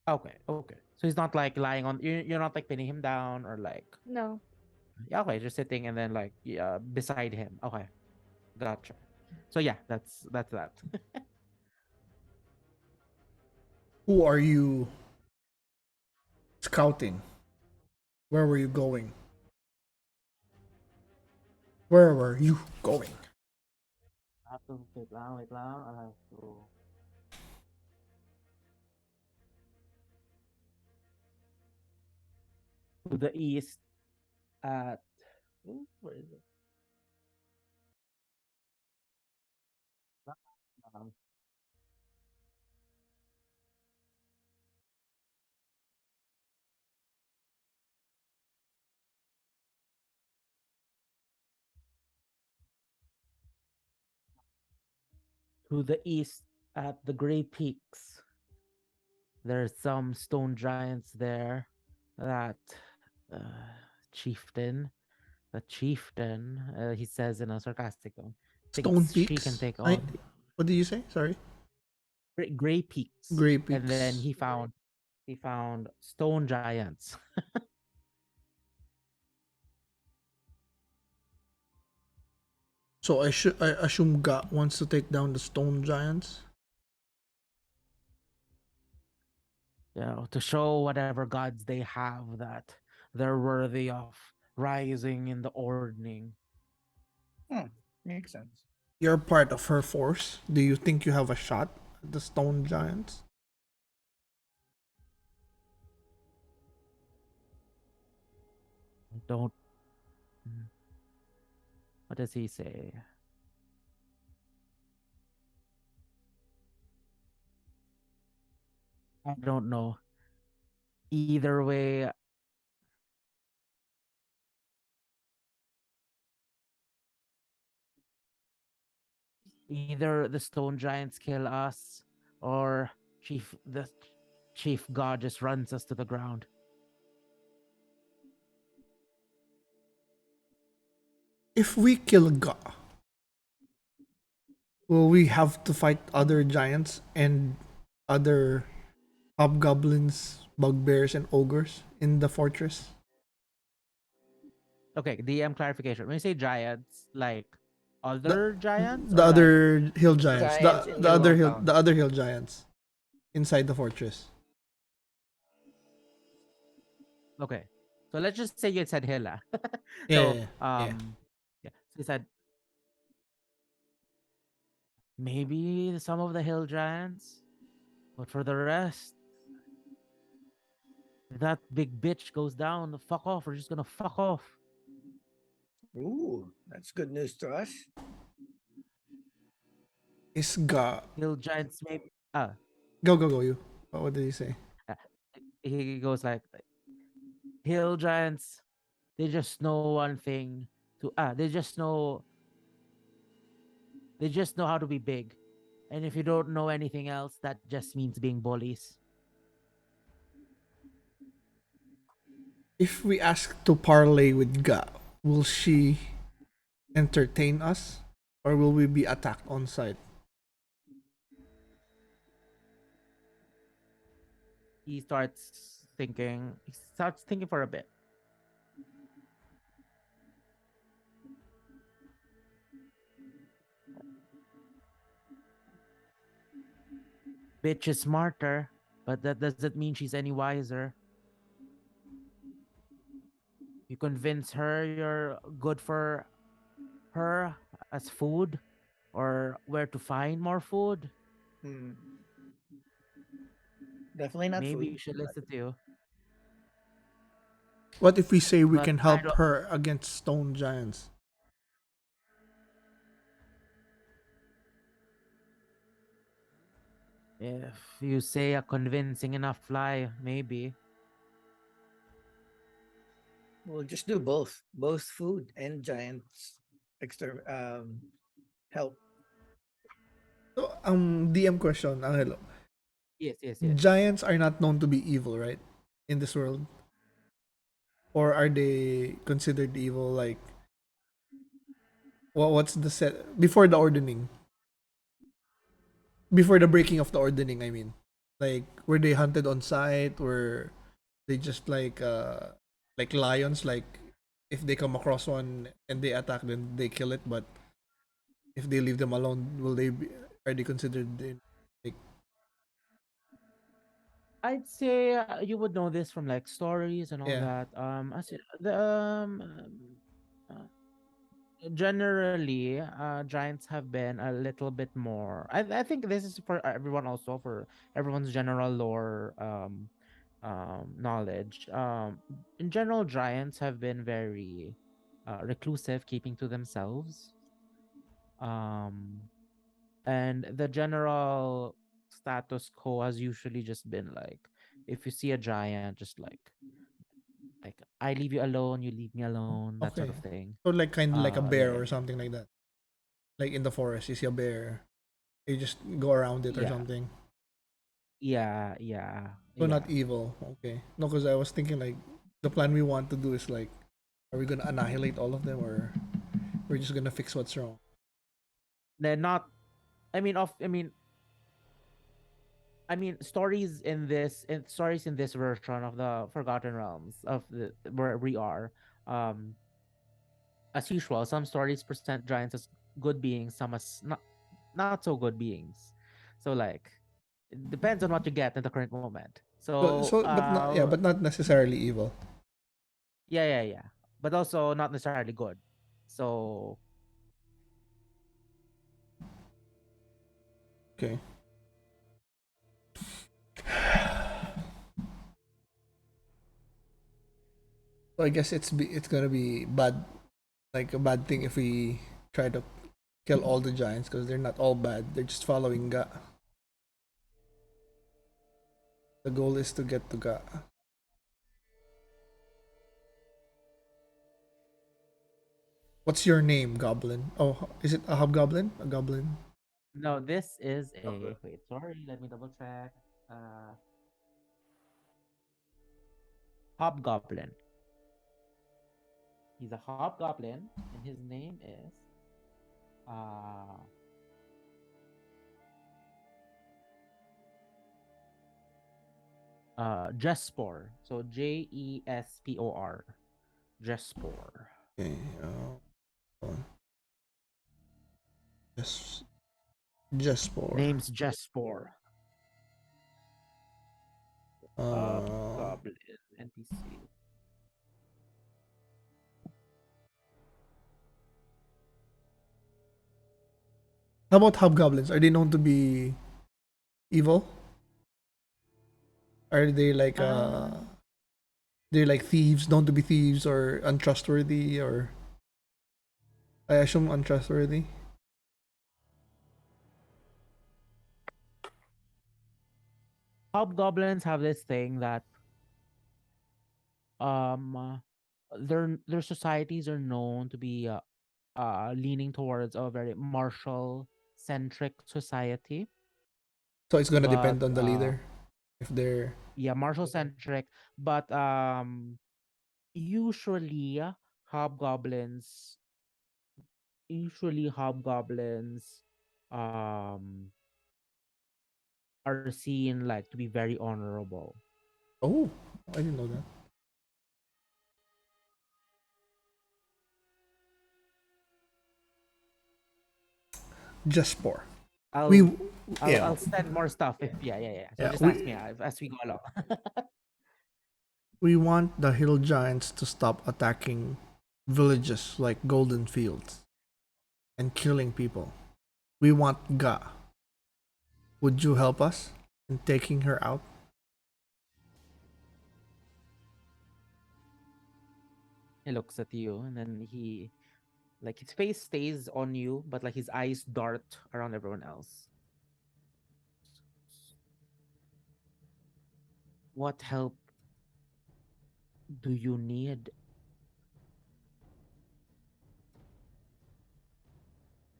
Okay, so he's not like lying on. You're not like pinning him down or like. No. Yeah, okay, just sitting and then like yeah, beside him. Okay, gotcha. So yeah, that's that. Who are you scouting? Where were you going? Where were you going? Wait lang. I have to the east at where is it? Um, to the east at the Gray Peaks. There's some stone giants there that chieftain, the chieftain, he says in a sarcastic tone, Stone thinks she can Peaks. take I. on What did you say? Sorry. Gray Peaks, Gray and then Peaks. he found stone giants. So I assume God wants to take down the stone giants. To show whatever gods they have that they're worthy of rising in the ordning. Hmm, makes sense. You're part of her force. Do you think you have a shot at the stone giants? Don't. mm, What does he say? I don't know. Either way, Either the stone giants kill us, or the chief god just runs us to the ground. If we kill Ga, will we have to fight other giants and other hobgoblins, bugbears, and ogres in the fortress? Okay, DM clarification. When you say giants, like The other giants the or like other hill giants, Giants in your compound. the other hill giants inside the fortress. okay. So let's just say you said Hilla. Yeah, so yeah, yeah. yeah. So you said maybe some of the hill giants, but for the rest, if that big bitch goes down, fuck off. We're just gonna fuck off. Ooh, that's good news to us. Is Ga Hill giants maybe go you? What did he say? uh, he goes like hill giants, they just know one thing to they just know how to be big. And if you don't know anything else, that just means being bullies. If we ask to parlay with Ga, will she entertain us, or will we be attacked on sight? He starts thinking for a bit. Bitch is smarter, but that doesn't mean she's any wiser. You convince her you're good for her as food or where to find more food, Hmm. Definitely not maybe food. you should listen to you. What if we say we But can I help don't. her against stone giants? If you say a convincing enough lie, maybe. We'll just do both food and giants. Help. So, DM question, Angelo. Yes, yes, yes. Giants are not known to be evil, right? In this world, or are they considered evil? Like, what's the set before the ordering? Before the breaking of the ordering, I mean, like, were they hunted on sight? Were they just like lions? Like, if they come across one and they attack, then they kill it. But if they leave them alone, will they be? Are they considered like? I'd say you would know this from like stories and all Yeah. that. Uh, Generally, giants have been a little bit more. I think this is for everyone also for everyone's general lore knowledge. In general, giants have been very reclusive, keeping to themselves. Um, and the general status quo has usually just been like, if you see a giant, just like I leave you alone, you leave me alone, that sort Okay. of thing. So like kind of like a bear Yeah, or something like that. Like in the forest, you see a bear, you just go around it or yeah, something. yeah, So not yeah. evil. Okay. No, because I was thinking like the plan we want to do is like, are we gonna annihilate all of them, or we're just gonna fix what's wrong? They're not. I mean, stories in this version of the Forgotten Realms of the where we are. Um, as usual, some stories present giants as good beings, some as not so good beings. So like, it depends on what you get in the current moment. So But not, yeah, but not necessarily evil. yeah. But also not necessarily good. So Okay. So I guess it's gonna be bad, like a bad thing if we try to kill all the giants because they're not all bad. They're just following Ga. The goal is to get to Ga. What's your name, Goblin? Oh, is it a hobgoblin? A goblin? No, this is Okay. a wait. Sorry, let me double check. Uh, Hobgoblin. He's a hobgoblin, and his name is uh Jespor. So Jespor. Jespor. Okay. Hold on. Just Jespor. Name's Jespor. Uh, Hobgoblin NPC. how about hobgoblins? Are they known to be evil? Are they like Uh, they're like thieves, known to be thieves or untrustworthy, or I assume untrustworthy? Hobgoblins have this thing that um their societies are known to be leaning towards a very martial centric society, So it's gonna but depend on the leader if they're yeah, martial centric, but usually hobgoblins hobgoblins um are seen like to be very honorable. oh, I didn't know that. Jespor. We I'll yeah I'll send more stuff if yeah. So yeah just ask we me as we go along. we want the hill giants to stop attacking villages like Golden Fields and killing people. We want Ga. Would you help us in taking her out? He looks at you and then he like his face stays on you, but like his eyes dart around everyone else. What help do you need?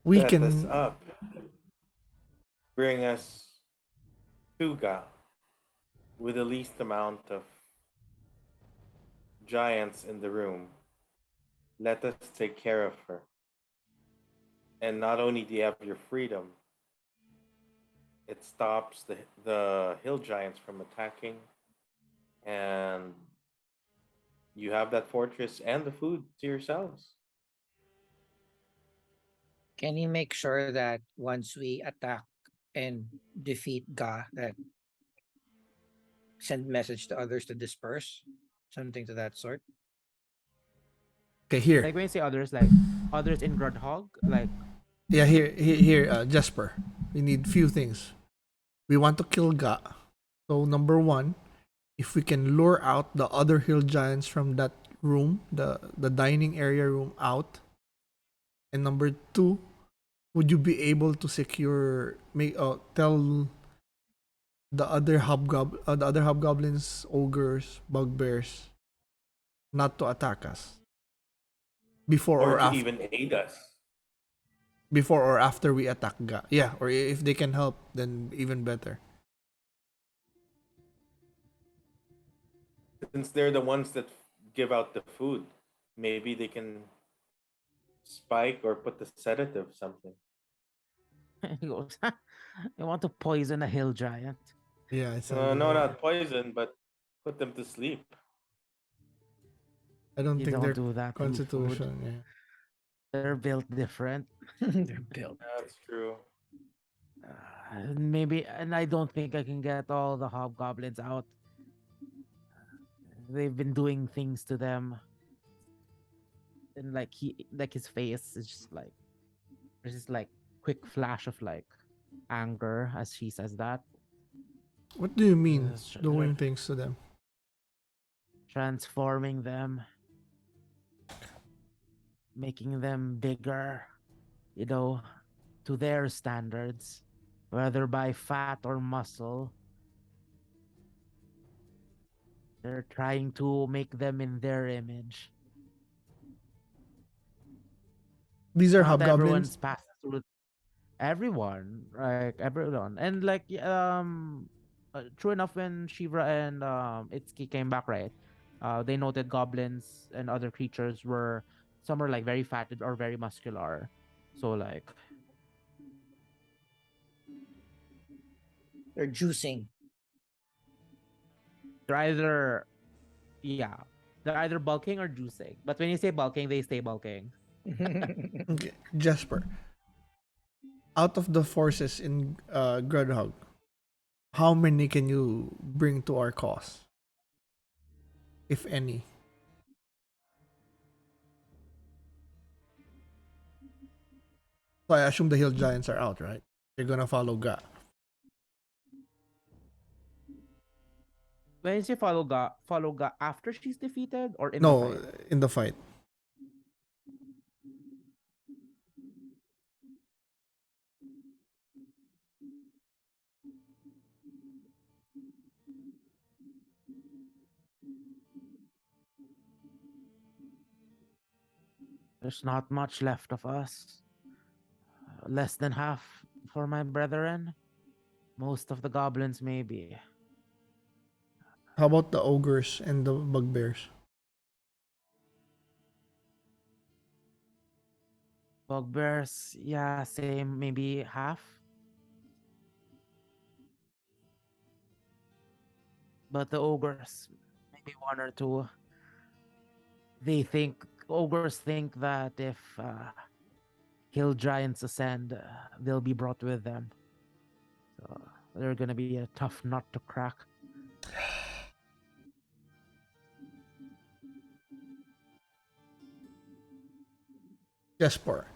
We Set us can. up. Bring us Tuga with the least amount of giants in the room. Let us take care of her. And not only do you have your freedom, it stops the hill giants from attacking, and you have that fortress and the food to yourselves. Can you make sure that once we attack and defeat Ga, that send message to others to disperse? Something to that sort. Okay, here. Like when you say others, like others in Grudhog, like Yeah, here, Jesper. We need few things. We want to kill Ga. So number one, if we can lure out the other hill giants from that room, the dining area room out. And number two, would you be able to secure make tell the other hobgoblins, ogres, bugbears not to attack us before Or or to after even aid us. we attack Ga. Yeah, or if they can help, then even better. Since they're the ones that give out the food, maybe they can spike or put the sedative something. he goes, I want to poison a hill giant. Yeah, it's No, not poison, but put them to sleep. I don't You think don't their do that through food. constitution. Yeah. They're built different. They're built. That's true. Maybe, and I don't think I can get all the hobgoblins out. They've been doing things to them, and like like his face is just like there's this like quick flash of like anger as she says that. What do you mean They're doing things to them? transforming them, making them bigger, you know, to their standards, whether by fat or muscle. They're trying to make them in their image. These are Not hobgoblins. everyone's passed through. everyone, like everyone, and like true enough, when Shivra and Itsuki came back, right? They noted goblins and other creatures were some are like very fatted or very muscular. So like They're juicing. they're either yeah, they're either bulking or juicing. But when you say bulking, they stay bulking. Okay, Jesper. Out of the forces in Grudhog, how many can you bring to our cause, if any? So I assume the hill giants are out, right? They're gonna follow Ga. When you say follow Ga after she's defeated or in the No, fight? in the fight. There's not much left of us. Less than half for my brethren. Most of the goblins, maybe. How about the ogres and the bugbears? Bugbears, yeah, same, maybe half. But the ogres, maybe one or two. They think ogres think that if hill giants ascend, they'll be brought with them. So they're gonna be a tough nut to crack. Jesper.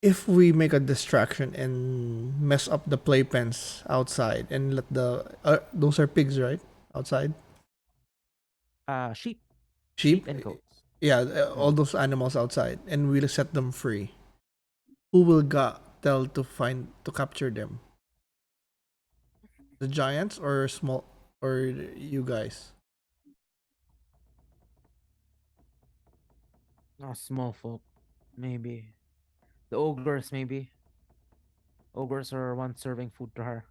If we make a distraction and mess up the playpens outside and let the those are pigs, right? Outside, Sheep, sheep, and goats. yeah, all those animals outside, and we'll set them free. Who will tell to capture them? The giants or small or you guys? Small folk, maybe. The ogres, maybe. Ogres are once serving food to her.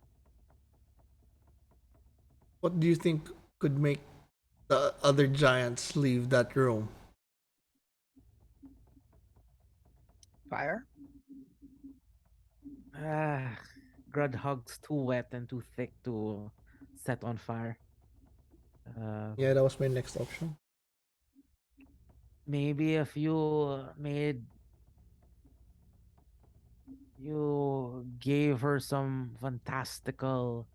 What do you think could make the other giants leave that room? Fire? Ah, Grudhug's too wet and too thick to set on fire. Yeah, that was my next option. Maybe if you gave her some fantastical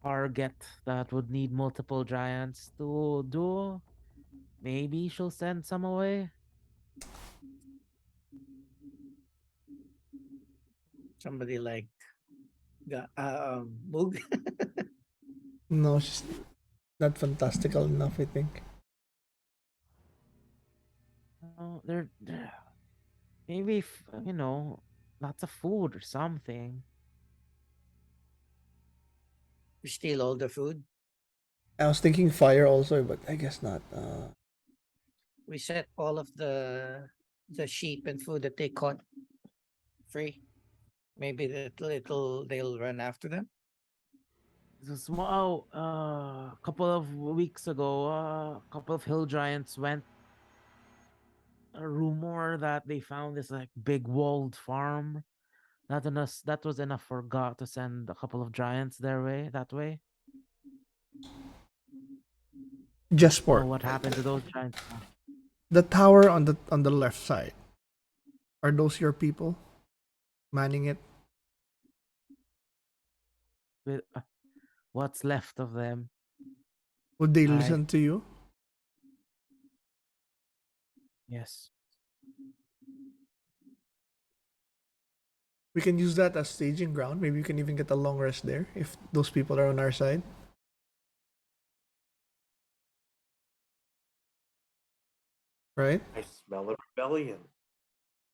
target that would need multiple giants to do, maybe she'll send some away. Somebody like Moog. No, she's not fantastical enough, I think. They're maybe lots of food or something. We steal all the food. I was thinking fire also, but I guess not. We set all of the sheep and food that they caught free. Maybe they'll run after them. So small. A couple of weeks ago, a couple of hill giants went. A rumor that they found this like big walled farm. That was enough for God to send a couple of giants their way that way. Oh, Jesport, what happened to those giants now? the tower on the left side. Are those your people manning it? With what's left of them? Would they I listen to you? yes. We can use that as staging ground. Maybe we can even get a long rest there if those people are on our side. Right? I smell a rebellion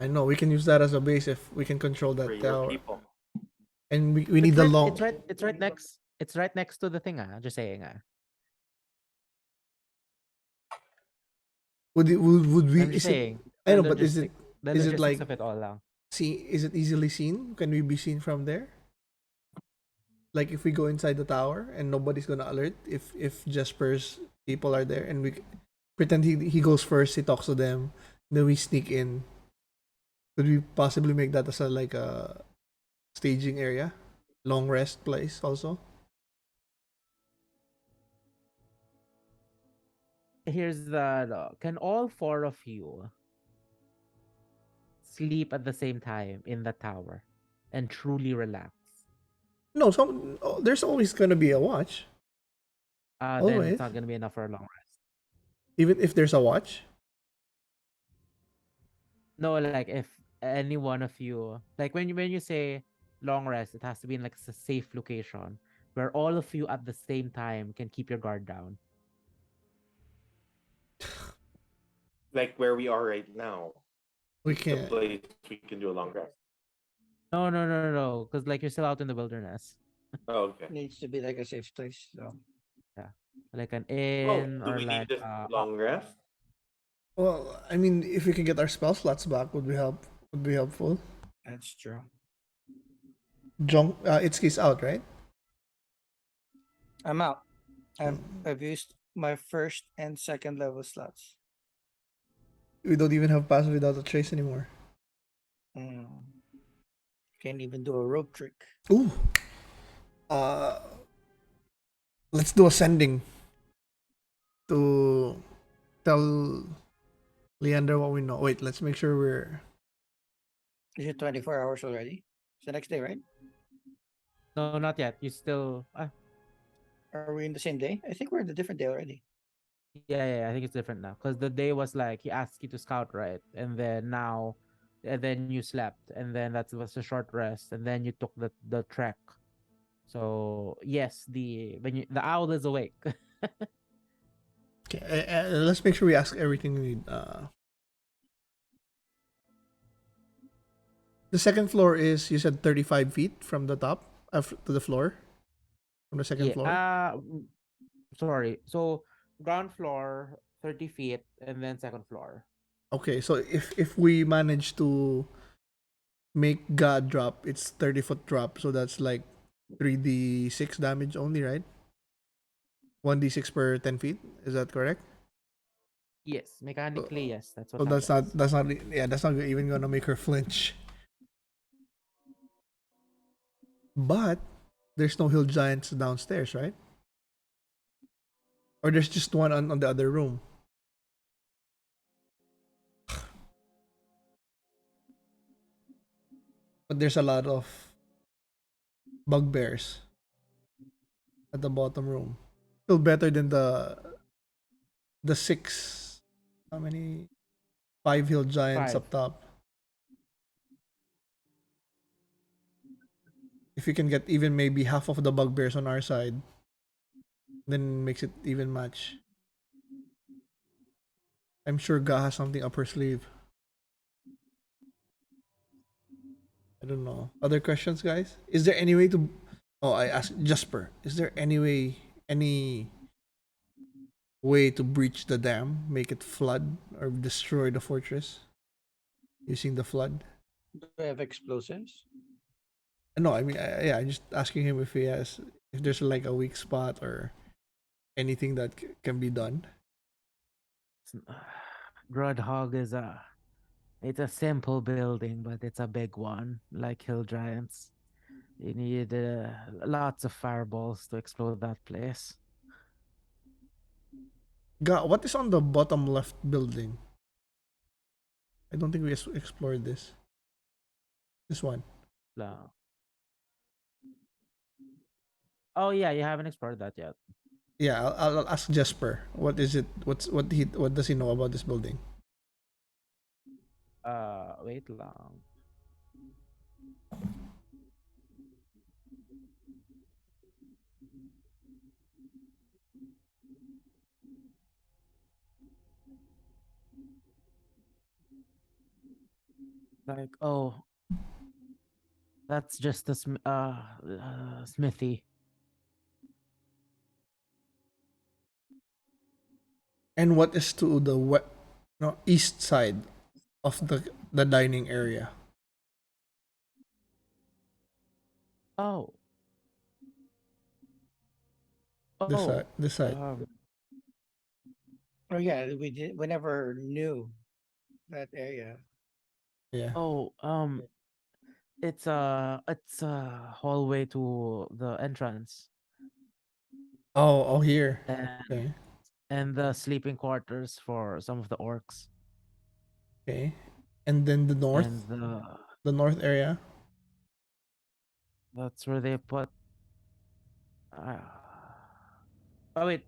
I know we can use that as a base if we can control for that your tower. people. And we need the long. It's right next. It's right next to the thing. Just saying. Would we? I'm just Is it? saying I the know, but logistic, the is it logistics like of it all lang. Is it easily seen? Can we be seen from there? Like if we go inside the tower and nobody's gonna alert if Jasper's people are there and we pretend he goes first, he talks to them, then we sneak in. Could we possibly make that as a staging area, long rest place also? Here's the can all four of you sleep at the same time in the tower and truly relax? No, there's always gonna be a watch. Then it's Always, not gonna be enough for a long rest. even if there's a watch. No, like if any one of you, like when you say long rest, it has to be in like a safe location where all of you at the same time can keep your guard down. Like where we are right now. We The can't. place we can do a long rest. No, because like you're still out in the wilderness. Oh, okay. Needs to be like a safe place. So Yeah, like an Oh, inn do or we like need this long rest? Well, I mean, if we can get our spell slots back, would be helpful. that's true. Jong, Itsuki's out, right? I'm out. I've used my first and second level slots. We don't even have pass without a trace anymore. Mm. Can't even do a rogue trick. Ooh. Let's do ascending to tell Leander what we know. Wait, let's make sure we're. Is it 24 hours already? It's the next day, right? no, not yet. You still Are we in the same day? I think we're in a different day already. yeah, I think it's different now because the day was like he asked you to scout, right? And then you slept, and then that was a short rest, and then you took the trek. So yes, the owl is awake. Okay, let's make sure we ask everything we need. The second floor is, you said, 35 feet from the top to the floor, from the second Yeah. floor. Sorry. So ground floor 30 feet, and then second floor. Okay, so if we manage to make God drop, it's 30-foot drop, so that's like 3d6 damage only, right? 1d6 per 10 feet. Is that correct? Yes, mechanically yes. That's So what happens. that's not even gonna make her flinch. But there's no hill giants downstairs, right? Or there's just one on the other room. But there's a lot of bugbears at the bottom room. Still better than the six. How many? 5 hill giants 5. up top. If you can get even maybe half of the bugbears on our side, then makes it even match. I'm sure Ga has something up her sleeve. I don't know. Other questions, guys? Is there any way to? Oh, I asked Jasper. Is there any way to breach the dam, make it flood, or destroy the fortress using the flood? Do we have explosives? No, I mean, yeah, I'm just asking him if if there's like a weak spot or anything that can be done. Grudhog is it's a simple building, but it's a big one, like hill giants. You need lots of fireballs to explode that place. What is on the bottom left building? I don't think we explored this. This one. No. Oh yeah, you haven't explored that yet. Yeah, I'll ask Jasper. What is it? What does he know about this building? Wait long. Like, oh, that's just a smithy. And what is to the no, east side of the dining area? Oh, This oh, side. This side. Oh yeah, we never knew that area. Yeah. oh, it's a hallway to the entrance Oh, here. and Okay. the sleeping quarters for some of the orcs Okay. And then the and north. The north area. that's where they put. Uh, oh wait,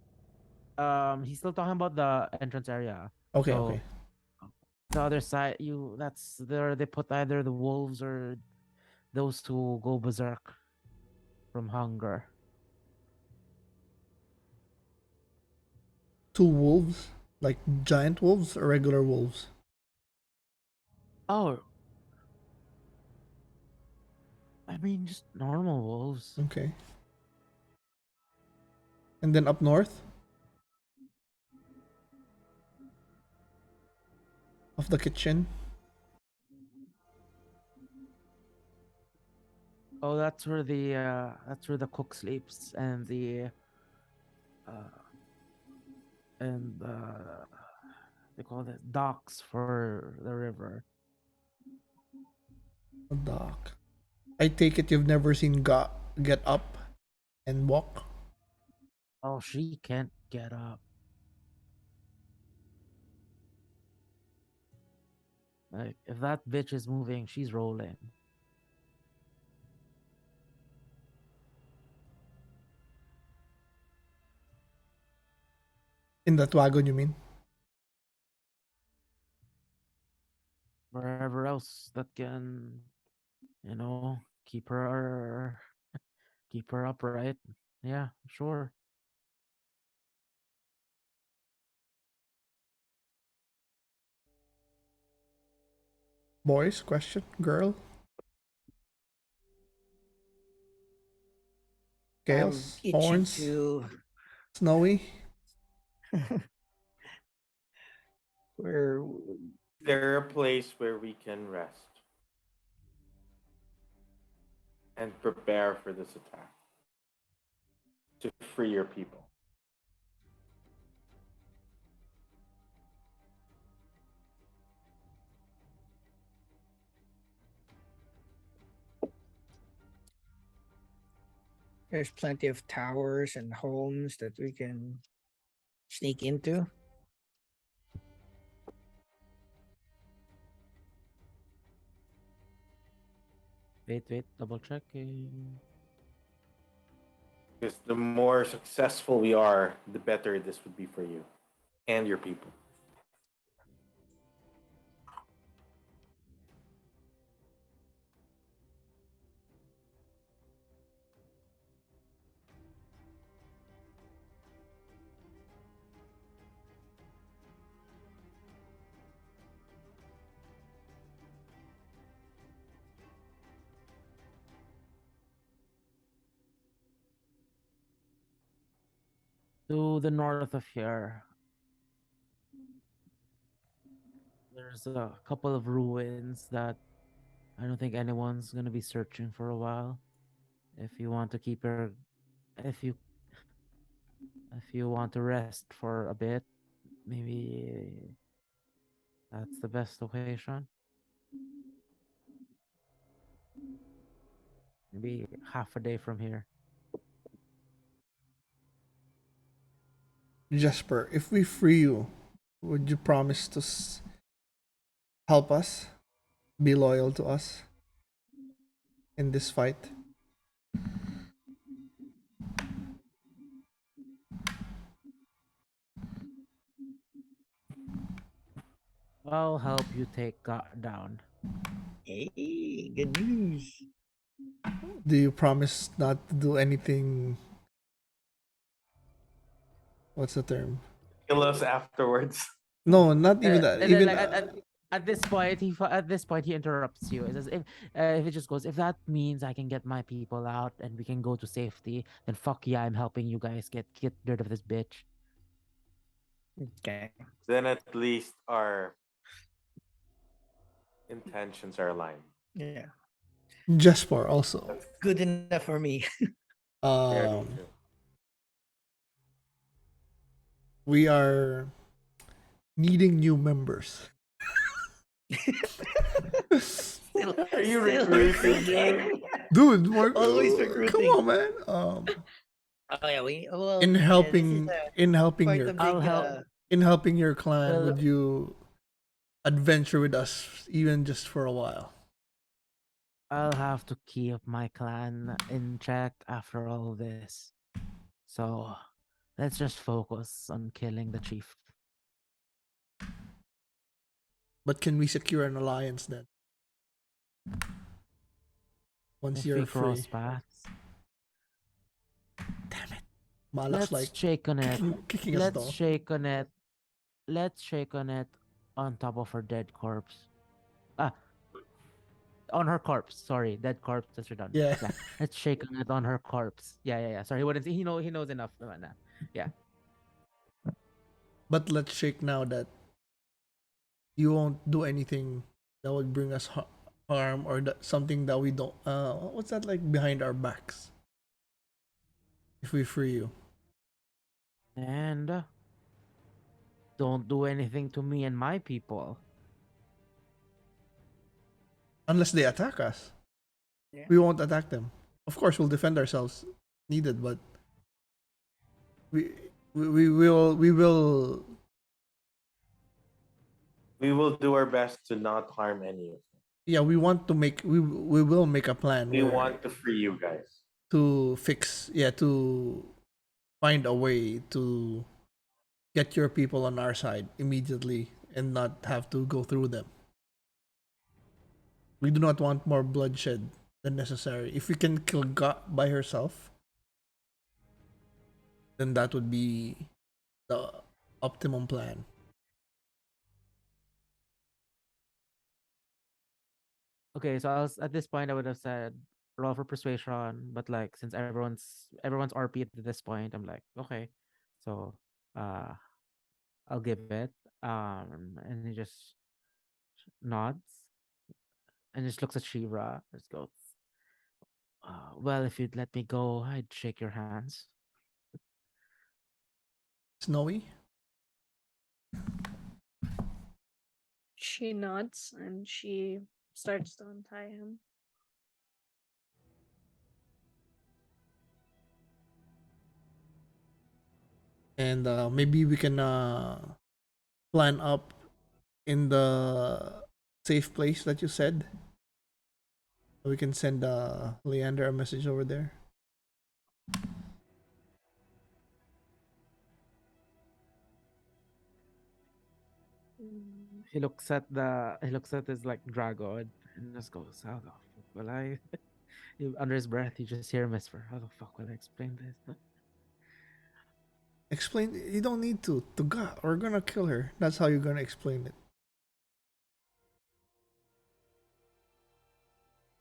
he's still talking about the entrance area. Okay, So okay. the other side, that's there they put either the wolves or those who go berserk from hunger. Two wolves? Like giant wolves or regular wolves? Oh, I mean just normal wolves. Okay. And then up north of the kitchen. Oh, that's where the cook sleeps uh and they call it docks for the river. A dock. I take it you've never seen get up and walk. Oh, she can't get up. Like if that bitch is moving, she's rolling. In that wagon, you mean? Wherever else that can, keep her upright. Yeah, sure. Boys? Question? Girl? Scales? Itchy Horns? too. Snowy? We're Is there a place where we can rest and prepare for this attack to free your people? there's plenty of towers and homes that we can sneak into. Wait, double checking. Because the more successful we are, the better this would be for you and your people. To the north of here, there's a couple of ruins that I don't think anyone's gonna be searching for a while. If you want to keep your, if you if you want to rest for a bit, maybe that's the best location. Maybe half a day from here. Jesper, if we free you, would you promise to help us? Be loyal to us in this fight? I'll help you take God down. Hey, good news. Do you promise not to do anything? What's the term? Kill us afterwards. No, not even that. And then Even like at this point at this point he interrupts you. It says if it just goes, if that means I can get my people out and we can go to safety, then fuck yeah, I'm helping you guys get rid of this bitch. Okay. Then at least our intentions are aligned. Yeah. Jespor also. That's Good enough for me. very Um, true. we are needing new members. Still, Are you still recruiting? recruiting. Dude, more, Always come recruiting. on, man. Oh yeah, well, In yeah, this is helping in helping quite your a I'll big. help. in helping your clan, Well, would you adventure with us even just for a while? I'll have to keep my clan in check after all this. So let's just focus on killing the chief. But can we secure an alliance then? Once If you're we cross free. paths, Damn it. Malak's let's like shake on it. kicking us Let's down. shake on it. Let's shake on it on top of her dead corpse. Ah, on her corpse. Sorry, dead corpse. That's redundant. Yeah. Yeah, let's shake on it on her corpse. Yeah. Sorry, he wouldn't. He knows enough. Nah. Yeah. But let's shake now that you won't do anything that would bring us harm or something that we don't. What's that like behind our backs? If we free you, And don't do anything to me and my people. unless they attack us, Yeah. we won't attack them. Of course, we'll defend ourselves needed, but we we will We will do our best to not harm any of them. yeah, we want to make we will make a plan We where want to free you guys. to fix, yeah, to find a way to get your people on our side immediately and not have to go through them. We do not want more bloodshed than necessary. If we can kill Got by herself, then that would be the optimum plan. Okay, so at this point I would have said roll for persuasion, but like since everyone's RP at this point, I'm like, okay. So uh I'll give it. And he just nods and just looks at Shevra. Just goes, well, if you'd let me go, I'd shake your hands. Snowy? She nods and she starts to untie him. And maybe we can plan up in the safe place that you said. We can send Leander a message over there. Mm, He looks at his like dragon and just goes, how the fuck will I under his breath you just hear him whisper, how the fuck will I explain this? Explain. You don't need to. To God, we're gonna kill her. That's how you're gonna explain it.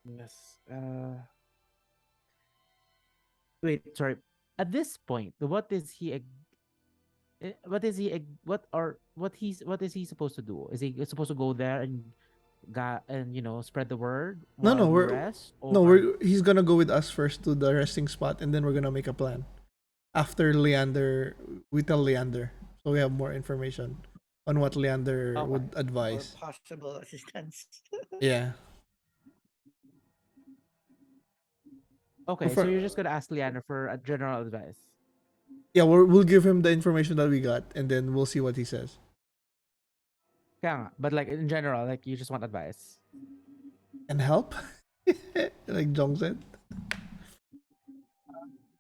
Yes. Wait, sorry. At this point, what is he supposed to do? Is he supposed to go there and spread the word No, while no, we we're rest, no, or we're he's gonna go with us first to the resting spot, and then we're gonna make a plan. After Leander, we tell Leander, so we have more information on what Leander okay? would Or advise. possible assistance. Yeah. Okay, so For, you're just gonna ask Leander for a general advice. yeah, we'll give him the information that we got, and then we'll see what he says. Yeah, but like in general, like you just want advice. And help, like Jong said.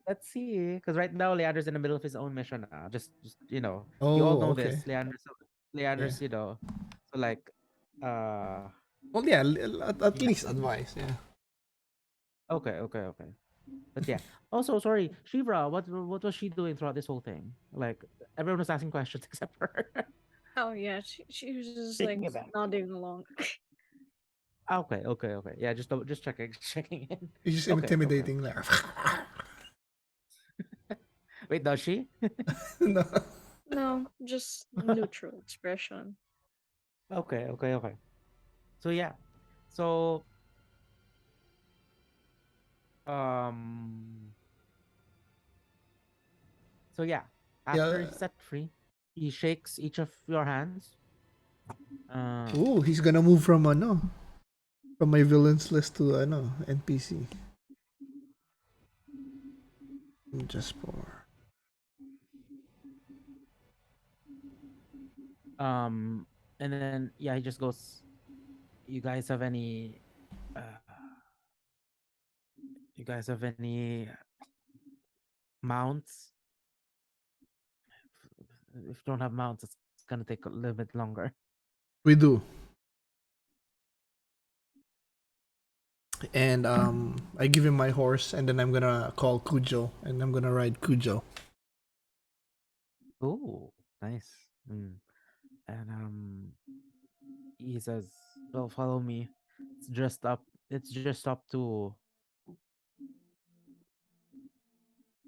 Let's see, because right now Leander's in the middle of his own mission. Just you all Oh, know okay. this. Yeah. Leander's, so like, uh, Well, yeah, at yeah. least advice. Yeah. Okay. But yeah. Also, sorry, Shivra, what was she doing throughout this whole thing? Like everyone was asking questions except for her. Oh yeah, she was just like Thinking about. nodding along. Okay. Yeah, just checking, checking in. He's just Okay. intimidating there. Wait, does she? No. No, just neutral expression. Okay. So yeah, so Um. So yeah, after Yeah. he's set free, he shakes each of your hands. Uh. Ooh, he's gonna move from from my villains list to NPC. Just for Um. And then yeah, he just goes. You guys have any? Uh, you guys have any mounts? If you don't have mounts, it's gonna take a little bit longer. we do. And I give him my horse, and then I'm gonna call Cujo, and I'm gonna ride Cujo. Oh, nice. And he says, "Well, follow me. It's just up. It's just up to.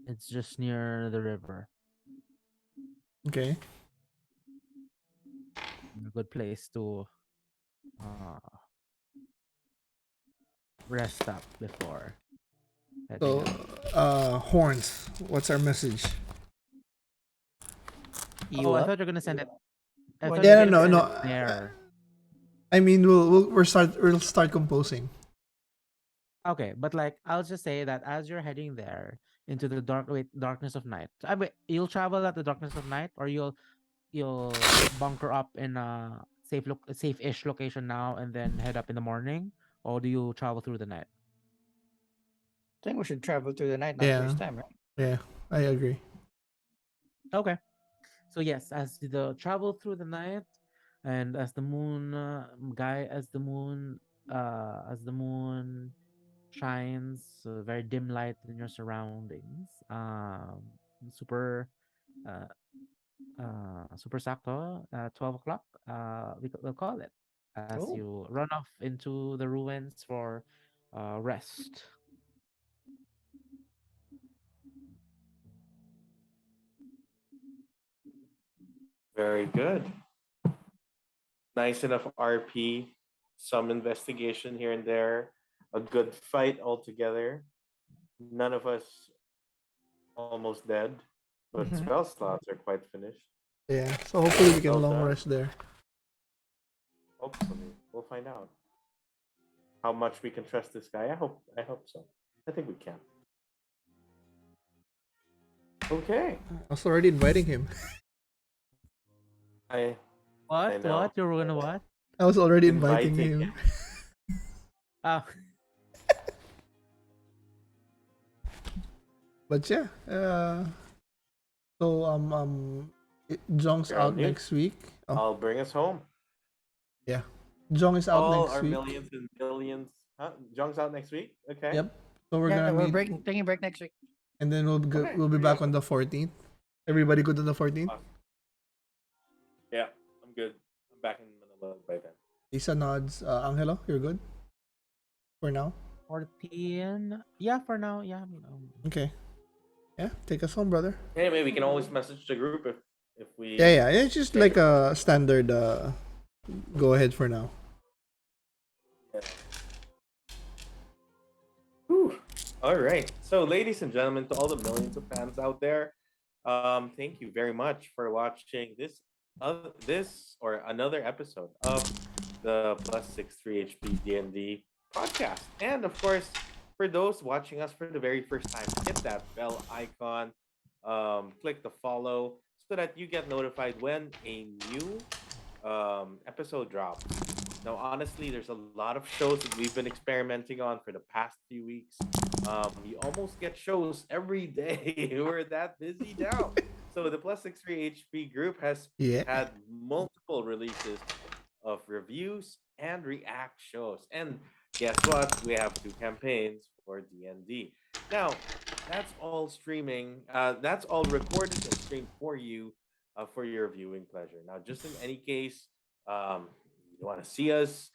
It's just near the river. Okay. A good place to uh rest up before heading So, out." horns. What's our message? Oh, You I up? thought you're gonna send it. I When thought you you're Yeah, gonna get no, send no. there. it there. I mean, we'll start composing. Okay, but like I'll just say that as you're heading there into the darkness of night. I mean, you'll travel at the darkness of night, or you'll bunker up in a safe-ish location now, and then head up in the morning, or do you travel through the night? I think we should travel through the night, not Yeah, waste time, right? yeah, I agree. Okay. So yes, as the travel through the night, and as the moon, as the moon shines, very dim light in your surroundings. Super, uh, super sakto. 12 o'clock. We'll call it as Oh, you run off into the ruins for rest. Very good. Nice enough RP, some investigation here and there, a good fight altogether. None of us almost dead, but mhm. spell slots are quite finished. Yeah. So hopefully we can Well long done. rest there. Hopefully, we'll find out how much we can trust this guy. I hope so. I think we can. Okay. I was already inviting him. I I What? know. What? You're gonna what? I was already inviting Inviting him. him. Oh, But yeah. So Jong's You're on out mute. next week. Oh I'll bring us home. yeah. Jong is out All next our week. millions and billions. Huh? Jung's out next week. Okay. Yep. So we're Yeah, gonna we're meet, taking a break next week. and then Okay. we'll be Very back good. on the 14th. Everybody good on the 14th? Awesome. Yeah, I'm good. I'm back in Manila by then. Lisa nods. Angelo, you're good for now. 14. Yeah, for now. Yeah. Okay. Yeah, take us home, brother. Anyway, we can always message the group if Yeah, we yeah. It's just change like a standard. Go ahead for now. it. Whew. All right. So, ladies and gentlemen, to all the millions of fans out there, thank you very much for watching this or another episode of the Plus 63 HP D&D podcast. And of course, for those watching us for the very first time, hit that bell icon, click the follow so that you get notified when a new episode drops. Now, honestly, there's a lot of shows that we've been experimenting on for the past few weeks. We almost get shows every day. We're that busy now. So the Plus 63 HP group has Yeah. had multiple releases of reviews and react shows. And guess what? We have two campaigns for D&D. Now, that's all streaming. That's all recorded and streamed for your viewing pleasure. Now, just in any case, you want to see us,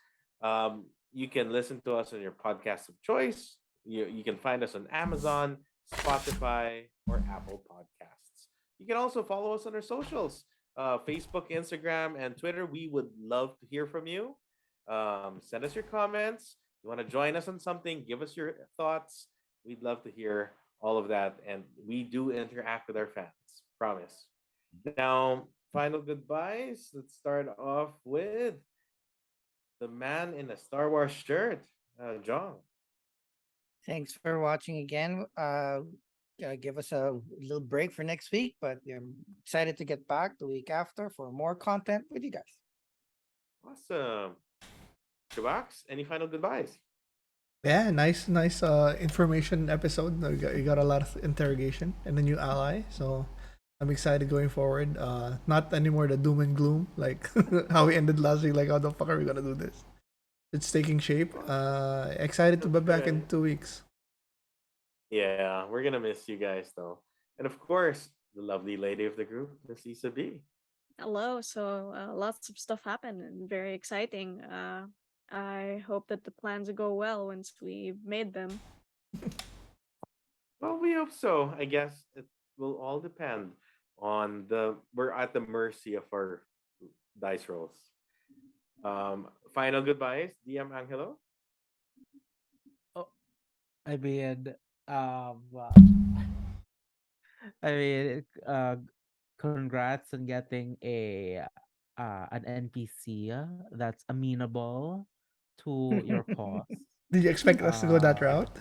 you can listen to us on your podcast of choice. You can find us on Amazon, Spotify, or Apple Podcasts. You can also follow us on our socials, Facebook, Instagram, and Twitter. We would love to hear from you. Send us your comments. You want to join us on something? Give us your thoughts. We'd love to hear all of that, and we do interact with our fans. Promise. Now, final goodbyes. Let's start off with the man in a Star Wars shirt, John. Thanks for watching again. Give us a little break for next week, but I'm excited to get back the week after for more content with you guys. Awesome. Chubax, any final goodbyes? Yeah, nice information episode. You got a lot of interrogation and a new ally, so I'm excited going forward. Not anymore the doom and gloom like how we ended last week. Like, how the fuck are we gonna do this? It's taking shape. Excited to be back in Okay. 2 weeks. Yeah, we're gonna miss you guys though, and of course, the lovely lady of the group, Miss Isa B. Hello. So lots of stuff happened and very exciting. I hope that the plans go well once we've made them. Well, we hope so. I guess it will all depend on the. We're at the mercy of our dice rolls. Final goodbyes, DM Angelo. Oh, I mean, um, uh, I mean, congrats on getting an NPC that's amenable to your cause. Did you expect us to go that Uh, route?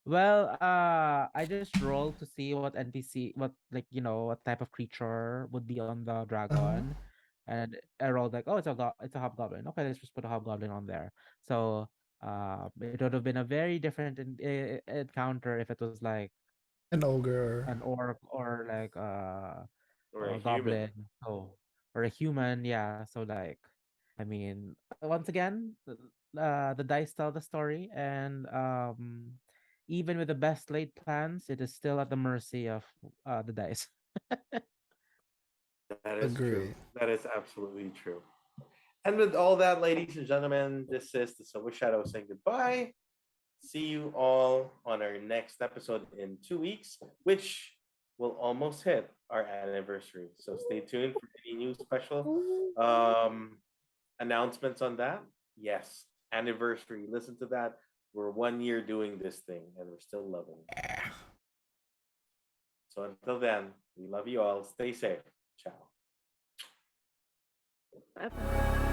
well, I just rolled to see what NPC, what like what type of creature would be on the Uh, dragon, and I rolled like, oh, it's a hobgoblin. Okay, let's just put a hobgoblin on there. So, it would have been a very different encounter if it was like an ogre. an orc or like Or a a human. goblin, so or a human, yeah. So like, I mean, once again, the dice tell the story, and even with the best laid plans, it is still at the mercy of the dice. That is true. Agree. That is absolutely true. And with all that, ladies and gentlemen, this is the Silver Shadow saying goodbye. See you all on our next episode in 2 weeks, which will almost hit our anniversary. So stay tuned for any new special um, announcements on that. Yes, anniversary. Listen to that. We're 1 year doing this thing, and we're still loving it. So until then, we love you all. Stay safe. Ciao. Bye bye.